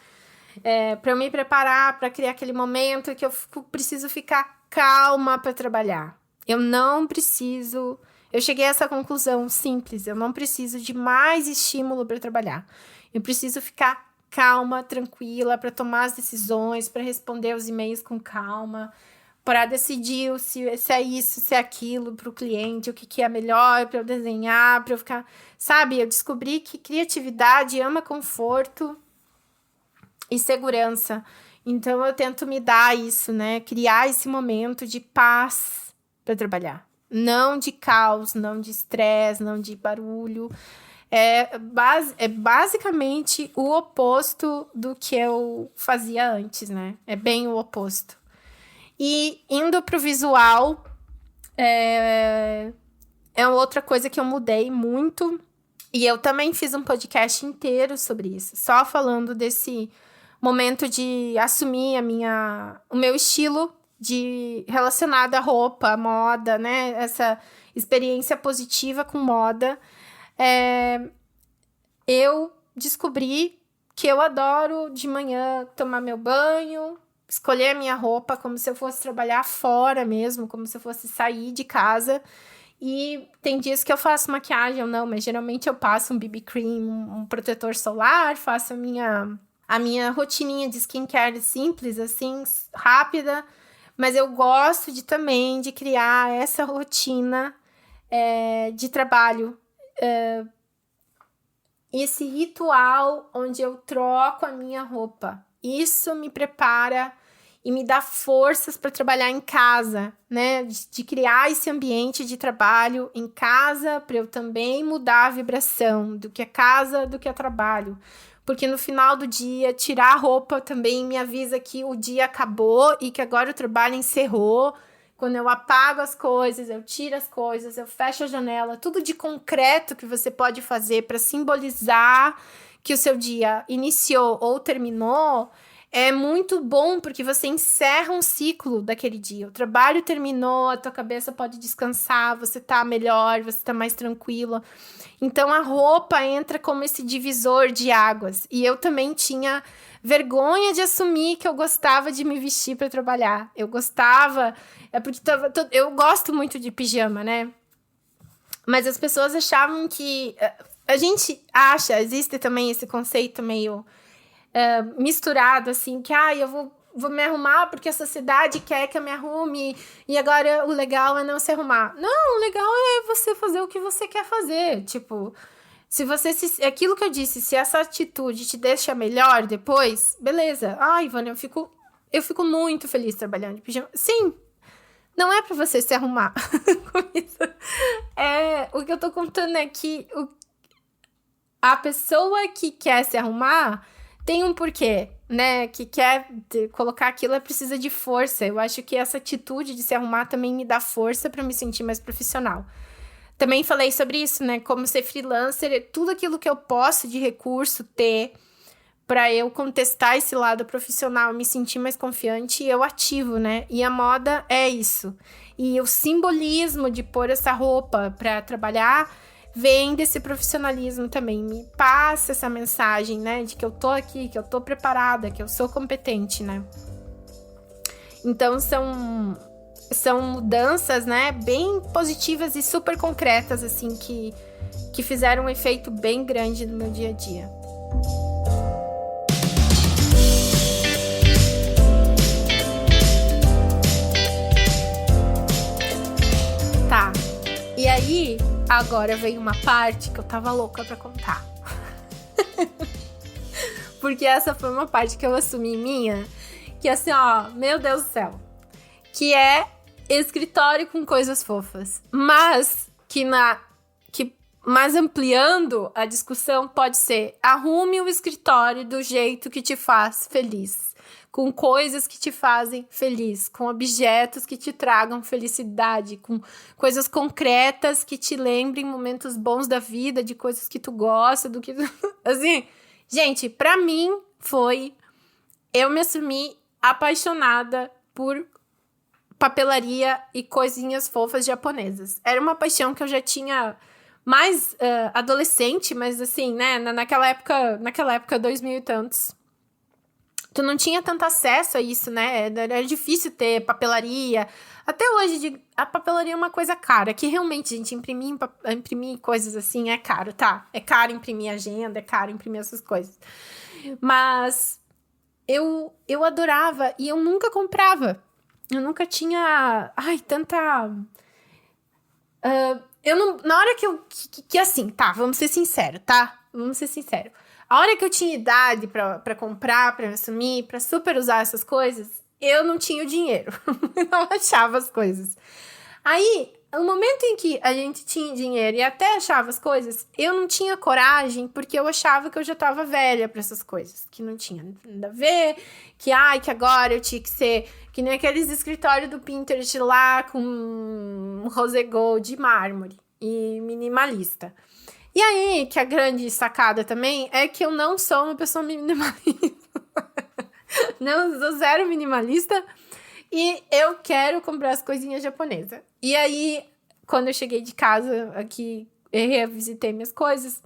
Para eu me preparar, para criar aquele momento que eu preciso ficar calma para trabalhar. Eu não preciso... Eu cheguei a essa conclusão simples, eu não preciso de mais estímulo para trabalhar. Eu preciso ficar calma, tranquila, para tomar as decisões, para responder os e-mails com calma, para decidir se é isso, se é aquilo para o cliente, o que é melhor para eu desenhar, para eu ficar... Sabe, eu descobri que criatividade ama conforto e segurança. Então, eu tento me dar isso, né? Criar esse momento de paz para trabalhar. Não de caos, não de estresse, não de barulho. É basicamente o oposto do que eu fazia antes, né? É bem o oposto. E indo pro visual, é outra coisa que eu mudei muito. E eu também fiz um podcast inteiro sobre isso. Só falando desse momento de assumir o meu estilo relacionado à roupa, à moda, né? Essa experiência positiva com moda. Eu descobri que eu adoro de manhã tomar meu banho, escolher a minha roupa como se eu fosse trabalhar fora mesmo, como se eu fosse sair de casa. E tem dias que eu faço maquiagem ou não, mas geralmente eu passo um BB cream, um protetor solar, faço a minha rotininha de skincare simples, assim, rápida. Mas eu gosto também de criar essa rotina de trabalho. Esse ritual onde eu troco a minha roupa. Isso me prepara e me dá forças para trabalhar em casa, né? De criar esse ambiente de trabalho em casa, para eu também mudar a vibração do que é casa, do que é trabalho. Porque no final do dia, tirar a roupa também me avisa que o dia acabou e que agora o trabalho encerrou. Quando eu apago as coisas, eu tiro as coisas, eu fecho a janela, tudo de concreto que você pode fazer para simbolizar que o seu dia iniciou ou terminou, é muito bom, porque você encerra um ciclo daquele dia. O trabalho terminou, a tua cabeça pode descansar, você tá melhor, você tá mais tranquila. Então, a roupa entra como esse divisor de águas. E eu também tinha vergonha de assumir que eu gostava de me vestir para trabalhar. Eu gostava... porque eu gosto muito de pijama, né? Mas as pessoas achavam que... A gente acha, existe também esse conceito meio misturado, assim, que eu vou me arrumar porque a sociedade quer que eu me arrume e agora o legal é não se arrumar. Não, o legal é você fazer o que você quer fazer. Tipo, se você... aquilo que eu disse, se essa atitude te deixa melhor depois, beleza. Ivana, eu fico muito feliz trabalhando de pijama. Sim, não é pra você se arrumar com isso. O que eu tô contando é que a pessoa que quer se arrumar tem um porquê, né? Que quer colocar aquilo, precisa de força. Eu acho que essa atitude de se arrumar também me dá força pra me sentir mais profissional. Também falei sobre isso, né? Como ser freelancer, tudo aquilo que eu posso de recurso ter para eu contestar esse lado profissional, me sentir mais confiante, eu ativo, né? E a moda é isso. E o simbolismo de pôr essa roupa para trabalhar vem desse profissionalismo também. Me passa essa mensagem, né? De que eu tô aqui, que eu tô preparada, que eu sou competente, né? Então, são mudanças, né? Bem positivas e super concretas, assim, que fizeram um efeito bem grande no meu dia a dia. Tá. E aí, agora veio uma parte que eu tava louca pra contar. Porque essa foi uma parte que eu assumi minha, que assim, meu Deus do céu, que é escritório com coisas fofas. Mas mas ampliando a discussão, pode ser: arrume o escritório do jeito que te faz feliz, com coisas que te fazem feliz, com objetos que te tragam felicidade, com coisas concretas que te lembrem momentos bons da vida, de coisas que tu gosta, do que... Assim, gente, pra mim eu me assumi apaixonada por papelaria e coisinhas fofas japonesas. Era uma paixão que eu já tinha mais adolescente, mas assim, né, naquela época 2000 e tantos, tu não tinha tanto acesso a isso, né? Era difícil ter papelaria. Até hoje, a papelaria é uma coisa cara, que realmente, gente, imprimir coisas assim é caro, tá? É caro imprimir agenda, é caro imprimir essas coisas. Mas eu adorava e eu nunca comprava. Eu nunca tinha, tanta... eu não, na hora que assim, tá, vamos ser sinceros, tá? Vamos ser sinceros. A hora que eu tinha idade pra comprar, pra assumir, pra super usar essas coisas, eu não tinha o dinheiro. Não achava as coisas. Aí, no momento em que a gente tinha dinheiro e até achava as coisas, eu não tinha coragem, porque eu achava que eu já tava velha pra essas coisas. Que não tinha nada a ver, que agora eu tinha que ser... Que nem aqueles escritórios do Pinterest lá, com um rose gold de mármore e minimalista. E aí, que a grande sacada também é que eu não sou uma pessoa minimalista. Não, sou zero minimalista. E eu quero comprar as coisinhas japonesas. E aí, quando eu cheguei de casa aqui, eu revisitei minhas coisas.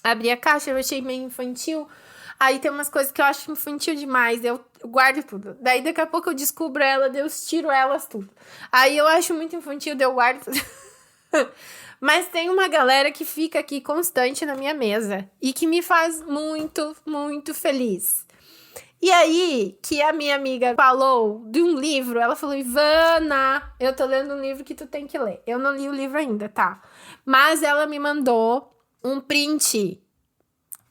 Abri a caixa, eu achei meio infantil. Aí tem umas coisas que eu acho infantil demais, eu guardo tudo. Daí daqui a pouco eu descubro ela, daí eu tiro elas tudo. Aí eu acho muito infantil, daí eu guardo tudo. Mas tem uma galera que fica aqui constante na minha mesa e que me faz muito, muito feliz. E aí, que a minha amiga falou de um livro, ela falou, Ivana, eu tô lendo um livro que tu tem que ler. Eu não li o livro ainda, tá? Mas ela me mandou um print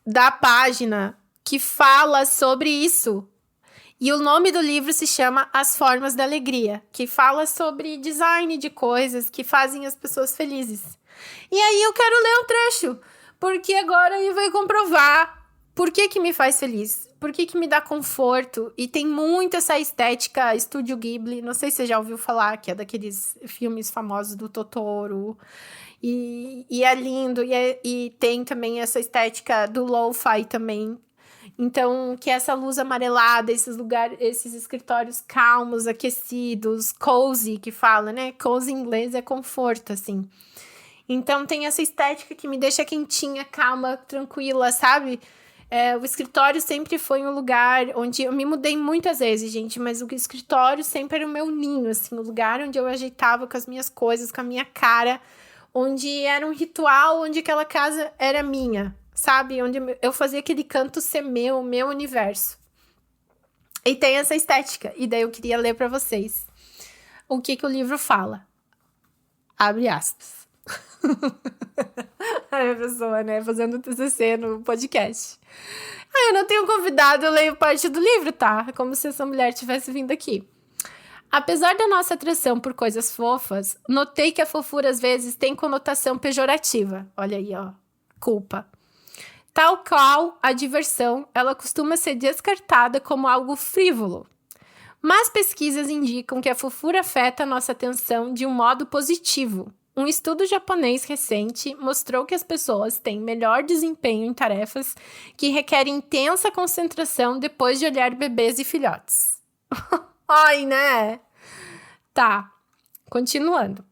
da página que fala sobre isso. E o nome do livro se chama As Formas da Alegria, que fala sobre design de coisas que fazem as pessoas felizes. E aí eu quero ler um trecho, porque agora ele vai comprovar por que me faz feliz, por que me dá conforto. E tem muito essa estética Estúdio Ghibli, não sei se você já ouviu falar, que é daqueles filmes famosos do Totoro. E é lindo, e tem também essa estética do lo-fi também. Então, que essa luz amarelada, esses lugares, esses escritórios calmos, aquecidos, cozy, que fala, né? Cozy em inglês é conforto, assim. Então, tem essa estética que me deixa quentinha, calma, tranquila, sabe? O escritório sempre foi um lugar onde... Eu me mudei muitas vezes, gente, mas o escritório sempre era o meu ninho, assim. O lugar onde eu ajeitava com as minhas coisas, com a minha cara. Onde era um ritual, onde aquela casa era minha. Sabe? Onde eu fazia aquele canto ser meu universo. E tem essa estética. E daí eu queria ler pra vocês o que o livro fala. Abre aspas. Aí a pessoa, né? Fazendo TCC no podcast. Eu não tenho convidado, eu leio parte do livro, tá? É como se essa mulher tivesse vindo aqui. Apesar da nossa atração por coisas fofas, notei que a fofura às vezes tem conotação pejorativa. Olha aí, ó. Culpa. Tal qual a diversão, ela costuma ser descartada como algo frívolo. Mas pesquisas indicam que a fofura afeta a nossa atenção de um modo positivo. Um estudo japonês recente mostrou que as pessoas têm melhor desempenho em tarefas que requerem intensa concentração depois de olhar bebês e filhotes. Ai, né? Tá, continuando.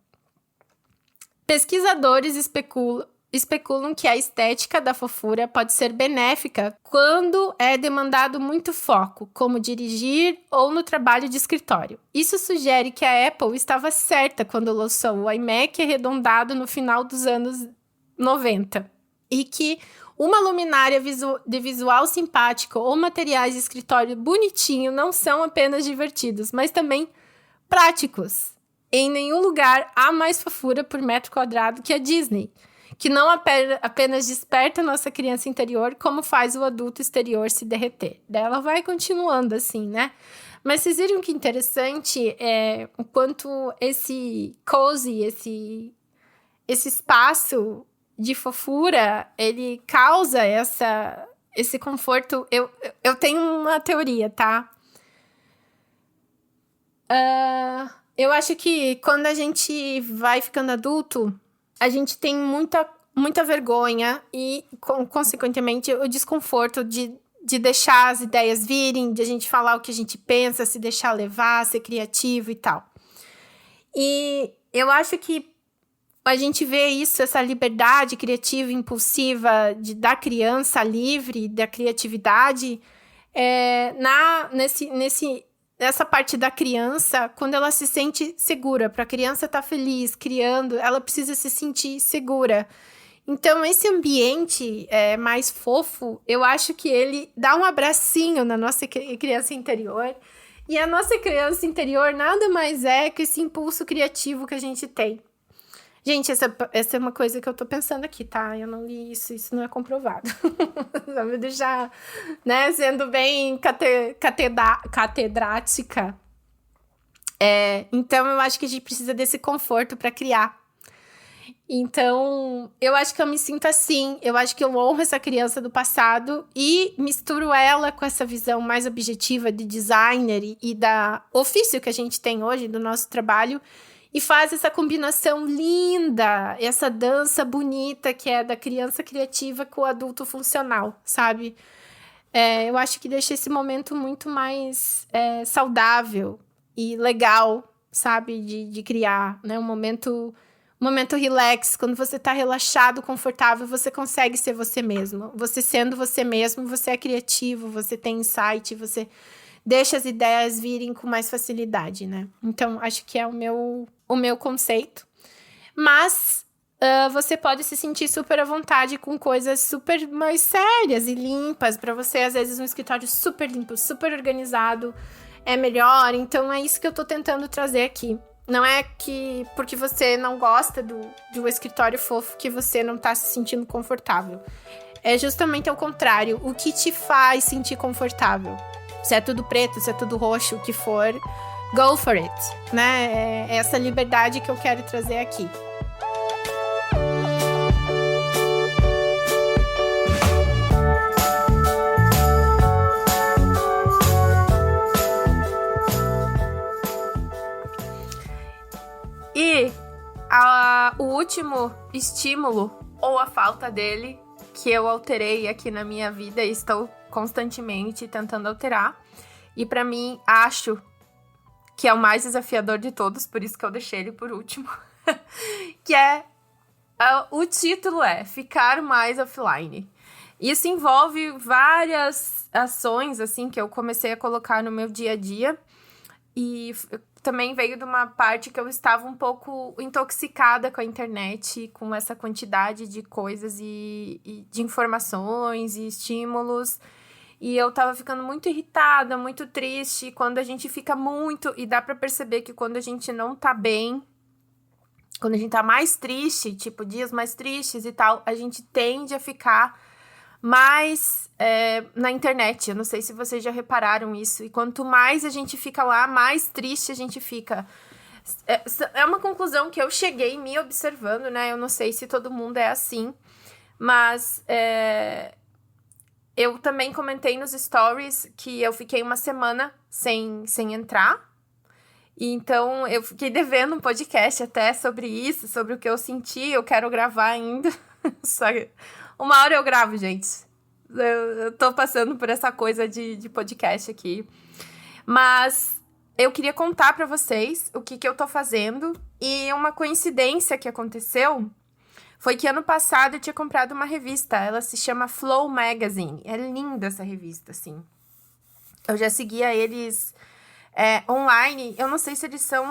Pesquisadores especulam que a estética da fofura pode ser benéfica quando é demandado muito foco, como dirigir ou no trabalho de escritório. Isso sugere que a Apple estava certa quando lançou o iMac arredondado no final dos anos 90 e que uma luminária de visual simpático ou materiais de escritório bonitinho não são apenas divertidos, mas também práticos. Em nenhum lugar há mais fofura por metro quadrado que a Disney, que não apenas desperta nossa criança interior, como faz o adulto exterior se derreter. Daí ela vai continuando assim, né? Mas vocês viram que interessante o quanto esse cozy, esse espaço de fofura, ele causa esse conforto. Eu tenho uma teoria, tá? Eu acho que quando a gente vai ficando adulto, a gente tem muita vergonha e, consequentemente, o desconforto de deixar as ideias virem, de a gente falar o que a gente pensa, se deixar levar, ser criativo e tal. E eu acho que a gente vê isso, essa liberdade criativa, impulsiva da criança livre, da criatividade, nessa parte da criança, quando ela se sente segura. Para a criança estar feliz, criando, ela precisa se sentir segura. Então, esse ambiente mais fofo, eu acho que ele dá um abracinho na nossa criança interior. E a nossa criança interior nada mais é que esse impulso criativo que a gente tem. Gente, essa é uma coisa que eu tô pensando aqui, tá? Eu não li isso não é comprovado. Só me deixar, né, sendo bem catedrática. Então, eu acho que a gente precisa desse conforto para criar. Então, eu acho que eu me sinto assim. Eu acho que eu honro essa criança do passado e misturo ela com essa visão mais objetiva de designer e da ofício que a gente tem hoje, do nosso trabalho. E faz essa combinação linda, essa dança bonita que é da criança criativa com o adulto funcional, sabe? Eu acho que deixa esse momento muito mais saudável e legal, sabe? De criar, né? Um momento relax. Quando você tá relaxado, confortável, você consegue ser você mesmo. Você sendo você mesmo, você é criativo, você tem insight, você deixa as ideias virem com mais facilidade, né? Então, acho que é o meu conceito. Mas você pode se sentir super à vontade com coisas super mais sérias e limpas. Para você, às vezes, um escritório super limpo, super organizado é melhor. Então, é isso que eu tô tentando trazer aqui. Não é que porque você não gosta de um escritório fofo que você não tá se sentindo confortável. É justamente ao contrário. O que te faz sentir confortável? Se é tudo preto, se é tudo roxo, o que for, go for it, né? É essa liberdade que eu quero trazer aqui. E o último estímulo, ou a falta dele, que eu alterei aqui na minha vida e estou constantemente tentando alterar. E pra mim, acho que é o mais desafiador de todos, por isso que eu deixei ele por último. Que o título é Ficar Mais Offline. Isso envolve várias ações, assim, que eu comecei a colocar no meu dia a dia. E também veio de uma parte que eu estava um pouco intoxicada com a internet, com essa quantidade de coisas e de informações e estímulos. E eu tava ficando muito irritada, muito triste. Quando a gente fica muito... E dá pra perceber que quando a gente não tá bem, quando a gente tá mais triste, tipo, dias mais tristes e tal, a gente tende a ficar mais na internet. Eu não sei se vocês já repararam isso. E quanto mais a gente fica lá, mais triste a gente fica. É uma conclusão que eu cheguei me observando, né? Eu não sei se todo mundo é assim. Mas eu também comentei nos stories que eu fiquei uma semana sem entrar. E então, eu fiquei devendo um podcast até sobre isso, sobre o que eu senti. Eu quero gravar ainda. Só que uma hora eu gravo, gente. Eu tô passando por essa coisa de podcast aqui. Mas eu queria contar pra vocês o que eu tô fazendo. E uma coincidência que aconteceu foi que ano passado eu tinha comprado uma revista. Ela se chama Flow Magazine. É linda essa revista, assim. Eu já seguia eles online. Eu não sei se eles são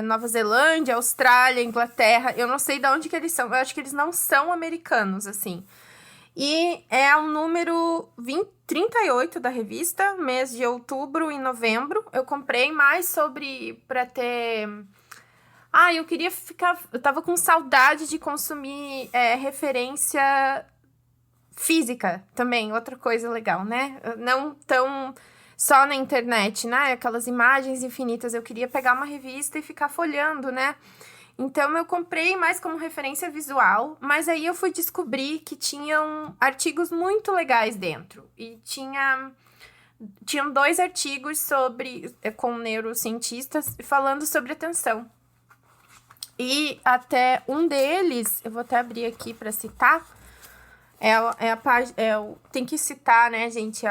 Nova Zelândia, Austrália, Inglaterra. Eu não sei de onde que eles são. Eu acho que eles não são americanos, assim. E é o número 38 da revista, mês de outubro e novembro. Eu comprei mais pra ter... eu queria ficar... Eu tava com saudade de consumir referência física também, outra coisa legal, né? Não tão só na internet, né? Aquelas imagens infinitas. Eu queria pegar uma revista e ficar folhando, né? Então, eu comprei mais como referência visual, mas aí eu fui descobrir que tinham artigos muito legais dentro. E tinham 2 artigos com neurocientistas falando sobre atenção. E até um deles, eu vou até abrir aqui para citar, tem que citar, né, gente,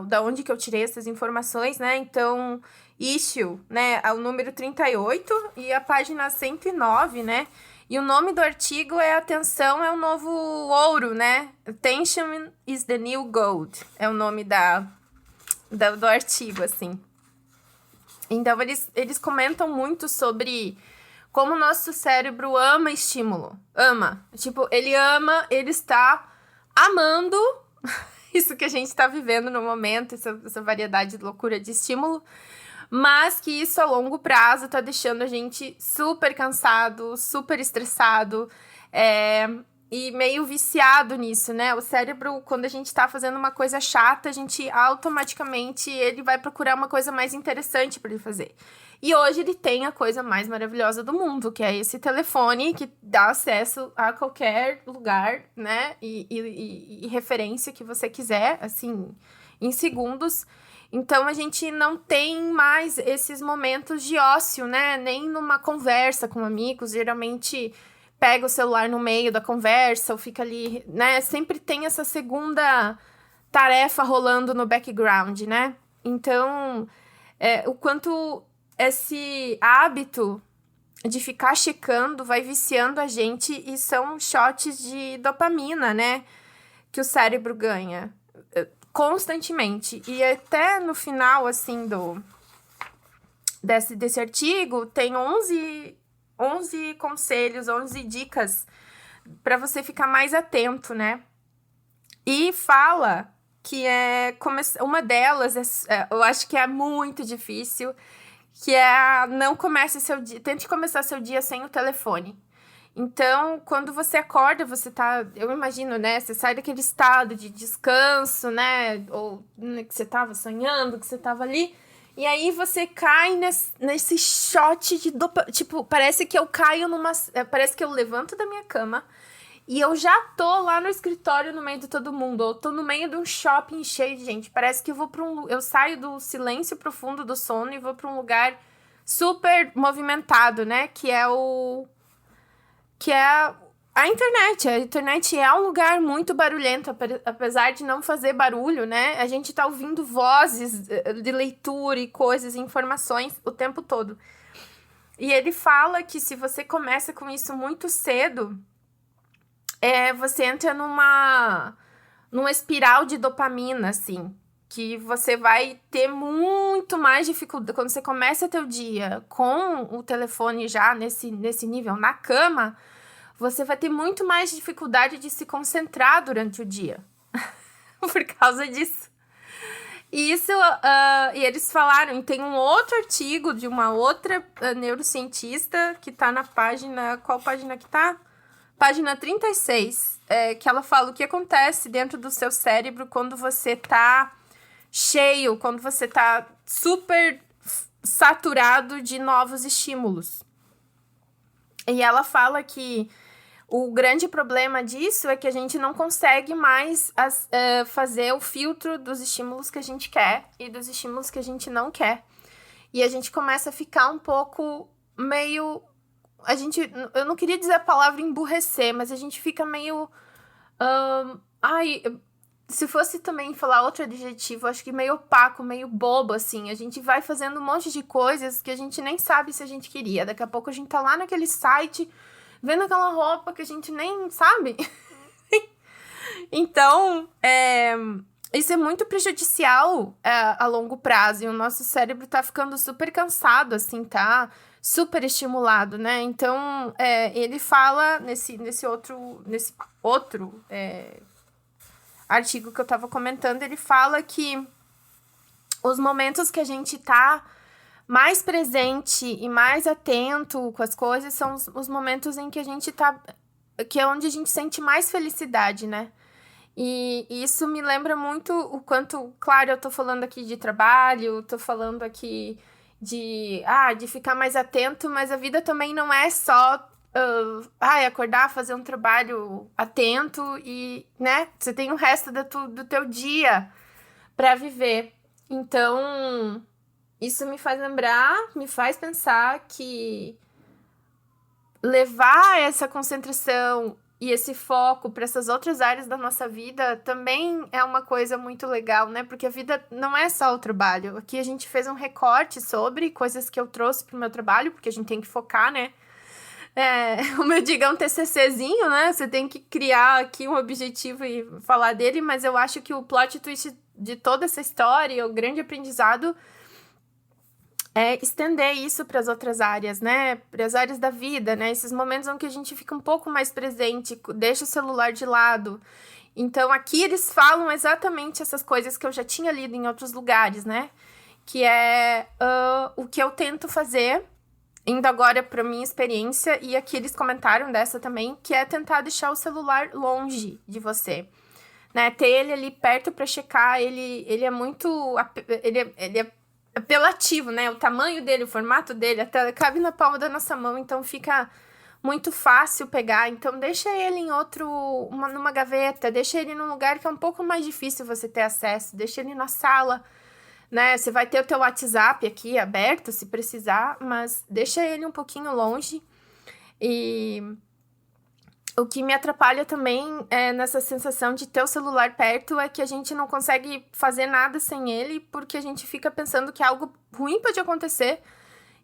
da onde que eu tirei essas informações, né? Então, issue, né, é o número 38 e a página 109, né? E o nome do artigo é Atenção é o Novo Ouro, né? Attention is the New Gold. É o nome do artigo, assim. Então, eles comentam muito sobre como o nosso cérebro ama estímulo. Ama. Tipo, ele está amando isso que a gente está vivendo no momento, essa variedade de loucura de estímulo. Mas que isso a longo prazo tá deixando a gente super cansado, super estressado, e meio viciado nisso, né? O cérebro, quando a gente tá fazendo uma coisa chata, a gente automaticamente ele vai procurar uma coisa mais interessante para ele fazer. E hoje ele tem a coisa mais maravilhosa do mundo, que é esse telefone que dá acesso a qualquer lugar, né? E referência que você quiser, assim, em segundos. Então, a gente não tem mais esses momentos de ócio, né? Nem numa conversa com amigos. Geralmente, pega o celular no meio da conversa ou fica ali, né? Sempre tem essa segunda tarefa rolando no background, né? Então, o quanto esse hábito de ficar checando vai viciando a gente e são shots de dopamina, né? Que o cérebro ganha constantemente. E até no final, assim, desse artigo, tem 11 conselhos, 11 dicas para você ficar mais atento, né? E fala que uma delas, eu acho que é muito difícil, que é não comece seu dia, tente começar seu dia sem o telefone. Então, quando você acorda, você tá... Eu imagino, né? Você sai daquele estado de descanso, né? Ou que você tava sonhando, que você tava ali. E aí, você cai nesse shot de dopamina. Tipo, parece que eu caio Parece que eu levanto da minha cama e eu já tô lá no escritório no meio de todo mundo. Ou tô no meio de um shopping cheio de gente. Parece que eu vou eu saio do silêncio profundo do sono e vou pra um lugar super movimentado, né? Que é a internet. A internet é um lugar muito barulhento, apesar de não fazer barulho, né? A gente tá ouvindo vozes de leitura e coisas, informações o tempo todo. E ele fala que se você começa com isso muito cedo, você entra numa espiral de dopamina, assim, que você vai ter muito mais dificuldade. Quando você começa teu dia com o telefone já nesse nível na cama, você vai ter muito mais dificuldade de se concentrar durante o dia. Por causa disso. E isso, e eles falaram, e tem um outro artigo de uma outra neurocientista que tá na página... Qual página que tá? Página 36. Que ela fala o que acontece dentro do seu cérebro quando você tá cheio, quando você tá super saturado de novos estímulos. E ela fala que o grande problema disso é que a gente não consegue mais fazer o filtro dos estímulos que a gente quer e dos estímulos que a gente não quer. E a gente começa a ficar um pouco meio... Eu não queria dizer a palavra emburrecer, mas a gente fica meio... se fosse também falar outro adjetivo, acho que meio opaco, meio bobo, assim. A gente vai fazendo um monte de coisas que a gente nem sabe se a gente queria. Daqui a pouco a gente tá lá naquele site... vendo aquela roupa que a gente nem sabe. Então, isso é muito prejudicial a longo prazo. E o nosso cérebro tá ficando super cansado, assim, tá super estimulado, né? Então, ele fala nesse outro artigo que eu tava comentando, ele fala que os momentos que a gente tá mais presente e mais atento com as coisas são os momentos em que a gente tá... que é onde a gente sente mais felicidade, né? E isso me lembra muito o quanto... Claro, eu tô falando aqui de trabalho, tô falando aqui de ficar mais atento, mas a vida também não é só... acordar, fazer um trabalho atento e, né? Você tem o resto do teu dia pra viver. Então... isso me faz pensar que levar essa concentração e esse foco para essas outras áreas da nossa vida também é uma coisa muito legal, né? Porque a vida não é só o trabalho. Aqui a gente fez um recorte sobre coisas que eu trouxe pro meu trabalho, porque a gente tem que focar, né? Como eu digo, é um TCCzinho, né? Você tem que criar aqui um objetivo e falar dele, mas eu acho que o plot twist de toda essa história, o grande aprendizado, é estender isso para as outras áreas, né? Para as áreas da vida, né? Esses momentos em que a gente fica um pouco mais presente, deixa o celular de lado. Então, aqui eles falam exatamente essas coisas que eu já tinha lido em outros lugares, né? Que é o que eu tento fazer, indo agora para minha experiência, e aqui eles comentaram dessa também, que é tentar deixar o celular longe de você, né? Ter ele ali perto para checar, ele é muito... Ele é apelativo, né? O tamanho dele, o formato dele, até cabe na palma da nossa mão, então fica muito fácil pegar. Então deixa ele em numa gaveta, deixa ele num lugar que é um pouco mais difícil você ter acesso, deixa ele na sala, né? Você vai ter o teu WhatsApp aqui aberto se precisar, mas deixa ele um pouquinho longe. E o que me atrapalha também nessa sensação de ter o celular perto é que a gente não consegue fazer nada sem ele, porque a gente fica pensando que algo ruim pode acontecer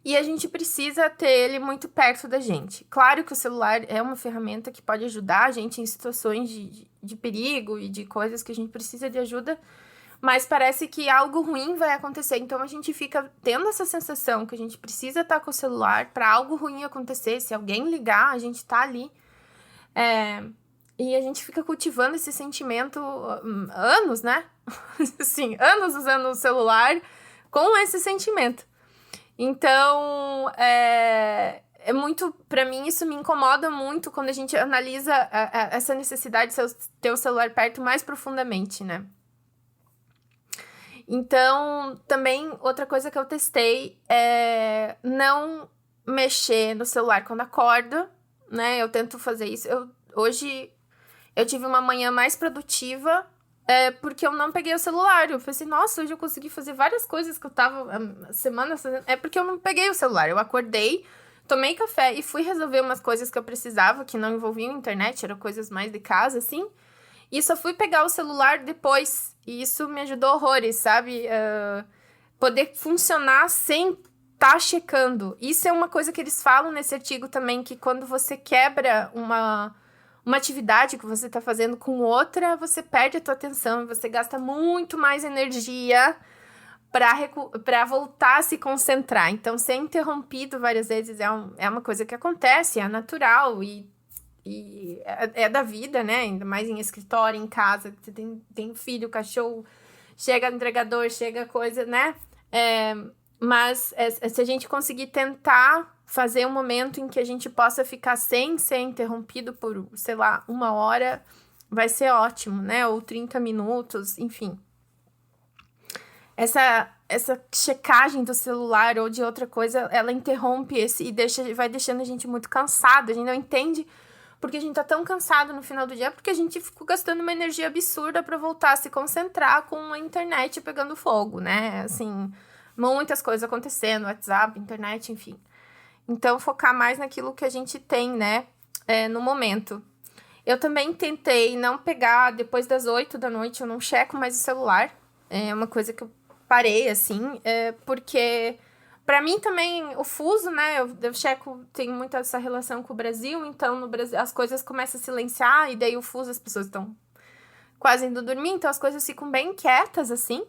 e a gente precisa ter ele muito perto da gente. Claro que o celular é uma ferramenta que pode ajudar a gente em situações de perigo e de coisas que a gente precisa de ajuda, mas parece que algo ruim vai acontecer, então a gente fica tendo essa sensação que a gente precisa estar com o celular para algo ruim acontecer. Se alguém ligar, a gente tá ali. E a gente fica cultivando esse sentimento anos, né? Sim, anos usando o celular com esse sentimento. Então, é muito... Pra mim, isso me incomoda muito quando a gente analisa essa necessidade de ter o celular perto mais profundamente, né? Então, também, outra coisa que eu testei é não mexer no celular quando acordo, né? Eu tento fazer isso. Hoje eu tive uma manhã mais produtiva porque eu não peguei o celular. Eu pensei, nossa, hoje eu consegui fazer várias coisas que eu tava semana fazendo. É porque eu não peguei o celular. Eu acordei, tomei café e fui resolver umas coisas que eu precisava, que não envolviam internet, eram coisas mais de casa, assim. E só fui pegar o celular depois. E isso me ajudou horrores, sabe? Poder funcionar sem tá checando. Isso é uma coisa que eles falam nesse artigo também, que quando você quebra uma atividade que você tá fazendo com outra, você perde a tua atenção e você gasta muito mais energia para voltar a se concentrar. Então, ser interrompido várias vezes é uma coisa que acontece, é natural e é da vida, né? Ainda mais em escritório, em casa, você tem filho, cachorro, chega entregador, chega coisa, né? Mas se a gente conseguir tentar fazer um momento em que a gente possa ficar sem ser interrompido por, sei lá, 1 hora, vai ser ótimo, né? Ou 30 minutos, enfim. Essa checagem do celular ou de outra coisa, ela interrompe e vai deixando a gente muito cansado. A gente não entende porque a gente tá tão cansado no final do dia, porque a gente ficou gastando uma energia absurda para voltar a se concentrar com a internet pegando fogo, né? Assim, muitas coisas acontecendo, WhatsApp, internet, enfim. Então, focar mais naquilo que a gente tem, né, no momento. Eu também tentei não pegar, depois das 8 da noite, eu não checo mais o celular. É uma coisa que eu parei, assim, porque... Pra mim também, o fuso, né, eu checo, tem muito essa relação com o Brasil, então no Brasil as coisas começam a silenciar, e daí o fuso as pessoas estão quase indo dormir, então as coisas ficam bem quietas, assim.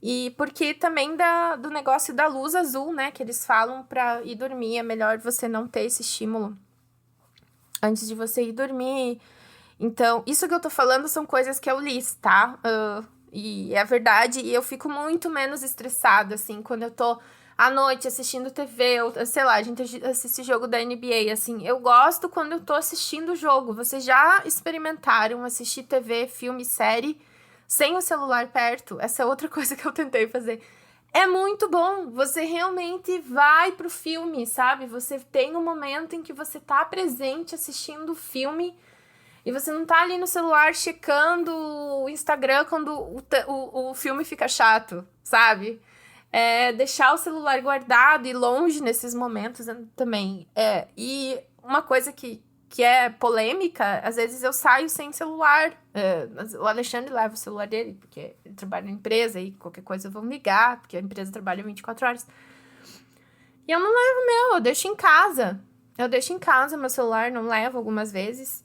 E porque também do negócio da luz azul, né, que eles falam pra ir dormir, é melhor você não ter esse estímulo antes de você ir dormir. Então, isso que eu tô falando são coisas que eu li, tá? E é verdade, e eu fico muito menos estressada, assim, quando eu tô à noite assistindo TV, ou, sei lá, a gente assiste jogo da NBA, assim, eu gosto quando eu tô assistindo o jogo. Vocês já experimentaram assistir TV, filme, série, sem o celular perto? Essa é outra coisa que eu tentei fazer. É muito bom, você realmente vai pro filme, sabe? Você tem um momento em que você tá presente assistindo o filme, e você não tá ali no celular checando o Instagram quando o filme fica chato, sabe? Deixar o celular guardado e longe nesses momentos também. E uma coisa que que é polêmica, às vezes eu saio sem celular. O Alexandre leva o celular dele, porque ele trabalha na empresa e qualquer coisa vão ligar, porque a empresa trabalha 24 horas. E eu não levo o meu, eu deixo em casa. Eu deixo em casa meu celular, não levo algumas vezes.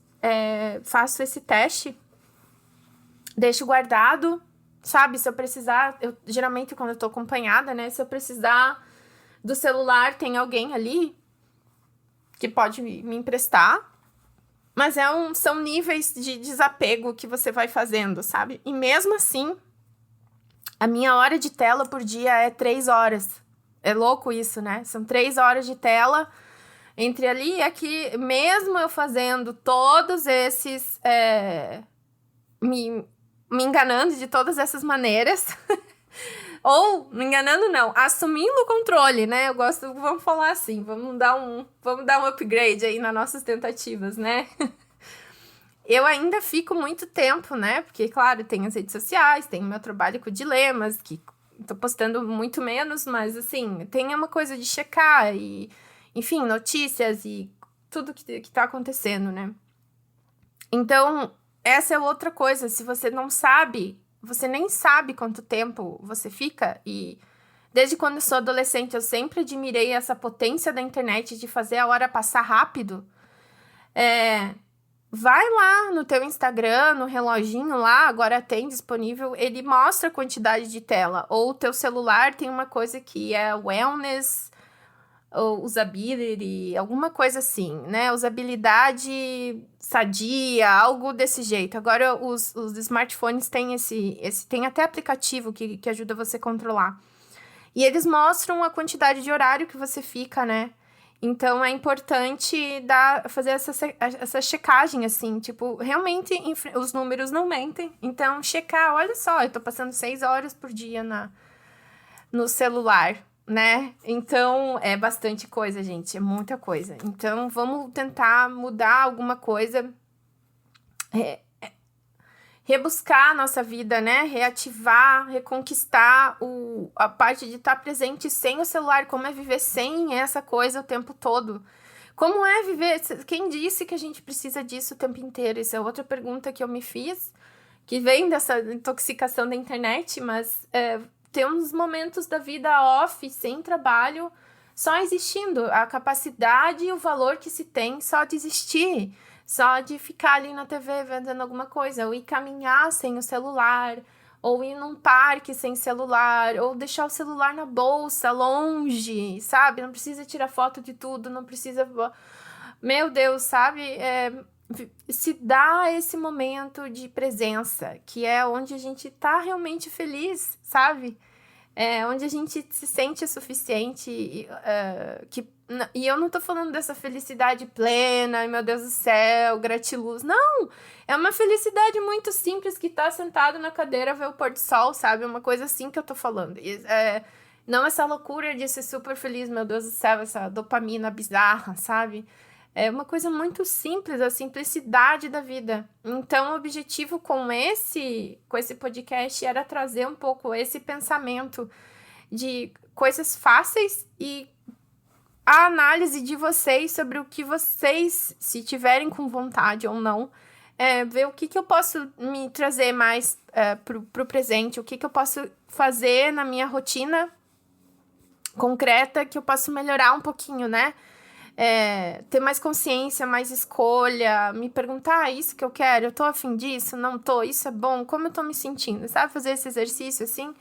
Faço esse teste, deixo guardado, sabe? Se eu precisar, geralmente quando eu tô acompanhada, né? Se eu precisar do celular, tem alguém ali que pode me emprestar. Mas são níveis de desapego que você vai fazendo, sabe? E mesmo assim, a minha hora de tela por dia é 3 horas. É louco isso, né? São 3 horas de tela entre ali e aqui. Mesmo eu fazendo todos esses... me enganando de todas essas maneiras... Ou, me enganando não, assumindo o controle, né? Eu gosto, vamos falar assim, vamos dar um upgrade aí nas nossas tentativas, né? Eu ainda fico muito tempo, né? Porque, claro, tem as redes sociais, tem o meu trabalho com dilemas, que tô postando muito menos, mas, assim, tem uma coisa de checar e, enfim, notícias e tudo que tá acontecendo, né? Então, essa é outra coisa, se você não sabe... Você nem sabe quanto tempo você fica e desde quando eu sou adolescente eu sempre admirei essa potência da internet de fazer a hora passar rápido. Vai lá no teu Instagram, no reloginho lá, agora tem disponível, ele mostra a quantidade de tela. Ou o teu celular tem uma coisa que é wellness, ou usability, alguma coisa assim, né? Usabilidade sadia, algo desse jeito. Agora, os smartphones têm tem até aplicativo que ajuda você a controlar. E eles mostram a quantidade de horário que você fica, né? Então, é importante fazer essa checagem, assim, tipo, realmente os números não mentem. Então, checar, olha só, eu tô passando 6 horas por dia no celular, né? Então, é bastante coisa, gente. É muita coisa. Então, vamos tentar mudar alguma coisa. Rebuscar a nossa vida, né? Reativar, reconquistar a parte de estar presente sem o celular. Como é viver sem essa coisa o tempo todo? Como é viver... Quem disse que a gente precisa disso o tempo inteiro? Isso é outra pergunta que eu me fiz, que vem dessa intoxicação da internet, mas... ter uns momentos da vida off, sem trabalho, só existindo. A capacidade e o valor que se tem só de existir. Só de ficar ali na TV vendo alguma coisa. Ou ir caminhar sem o celular. Ou ir num parque sem celular. Ou deixar o celular na bolsa, longe, sabe? Não precisa tirar foto de tudo, não precisa... Meu Deus, sabe? Se dá esse momento de presença, que é onde a gente tá realmente feliz, sabe? Onde a gente se sente suficiente. E eu não tô falando dessa felicidade plena, ai meu Deus do céu, gratiluz. Não! É uma felicidade muito simples que tá sentado na cadeira, ver o pôr do sol, sabe? É uma coisa assim que eu tô falando. Não essa loucura de ser super feliz, meu Deus do céu, essa dopamina bizarra, sabe? É uma coisa muito simples, a simplicidade da vida. Então, o objetivo com esse podcast era trazer um pouco esse pensamento de coisas fáceis e a análise de vocês sobre o que vocês, se tiverem com vontade ou não, ver o que eu posso me trazer mais pro presente, o que eu posso fazer na minha rotina concreta que eu posso melhorar um pouquinho, né? Ter mais consciência, mais escolha, me perguntar, isso que eu quero, eu tô afim disso, não tô, isso é bom, como eu tô me sentindo, sabe? Fazer esse exercício, assim,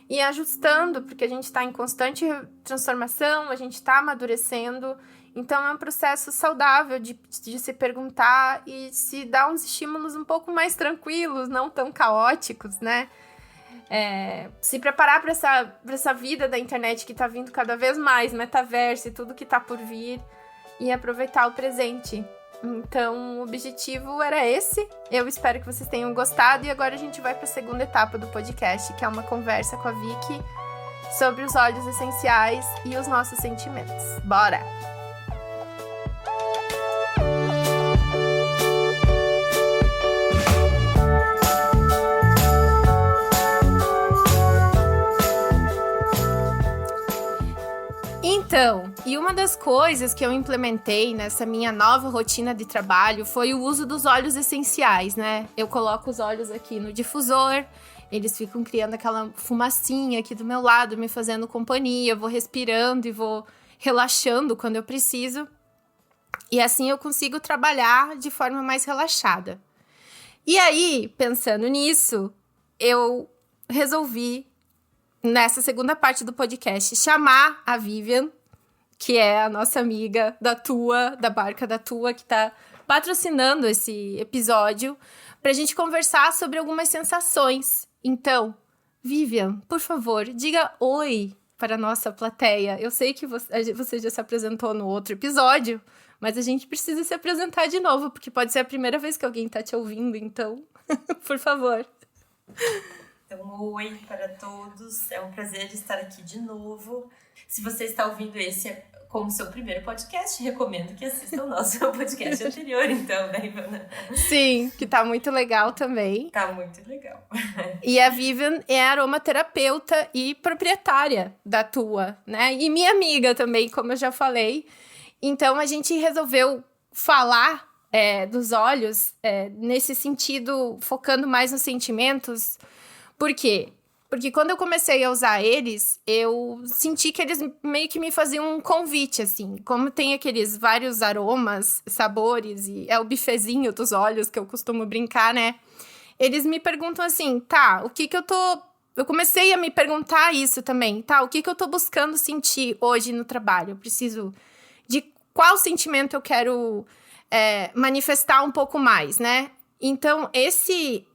e ajustando, porque a gente tá em constante transformação, a gente tá amadurecendo, então é um processo saudável de se perguntar e se dar uns estímulos um pouco mais tranquilos, não tão caóticos, né? Se preparar para essa vida da internet que tá vindo cada vez mais, metaverso e tudo que tá por vir, e aproveitar o presente. Então, o objetivo era esse. Eu espero que vocês tenham gostado. E agora a gente vai para a segunda etapa do podcast, que é uma conversa com a Vicky sobre os óleos essenciais e os nossos sentimentos. Bora! Então, e uma das coisas que eu implementei nessa minha nova rotina de trabalho foi o uso dos óleos essenciais, né? Eu coloco os óleos aqui no difusor, eles ficam criando aquela fumacinha aqui do meu lado, me fazendo companhia, eu vou respirando e vou relaxando quando eu preciso. E assim eu consigo trabalhar de forma mais relaxada. E aí, pensando nisso, eu resolvi, nessa segunda parte do podcast, chamar a Vivian, que é a nossa amiga da Barca da Tua, que tá patrocinando esse episódio, pra gente conversar sobre algumas sensações. Então, Vivian, por favor, diga oi para a nossa plateia. Eu sei que você já se apresentou no outro episódio, mas a gente precisa se apresentar de novo, porque pode ser a primeira vez que alguém tá te ouvindo, então, por favor. Então, oi para todos, é um prazer estar aqui de novo. Se você está ouvindo esse como seu primeiro podcast, recomendo que assista o nosso podcast anterior, então, né, Ivana? Sim, que tá muito legal também. Tá muito legal. E a Vivian é aromaterapeuta e proprietária da Tua, né? E minha amiga também, como eu já falei. Então, a gente resolveu falar dos óleos nesse sentido, focando mais nos sentimentos. Por quê? Porque quando eu comecei a usar eles, eu senti que eles meio que me faziam um convite, assim. Como tem aqueles vários aromas, sabores, e é o bifezinho dos óleos que eu costumo brincar, né? Eles me perguntam assim, tá, o que que eu tô... Eu comecei a me perguntar isso também, tá? O que que eu tô buscando sentir hoje no trabalho? Eu preciso de qual sentimento eu quero manifestar um pouco mais, né? Então, esse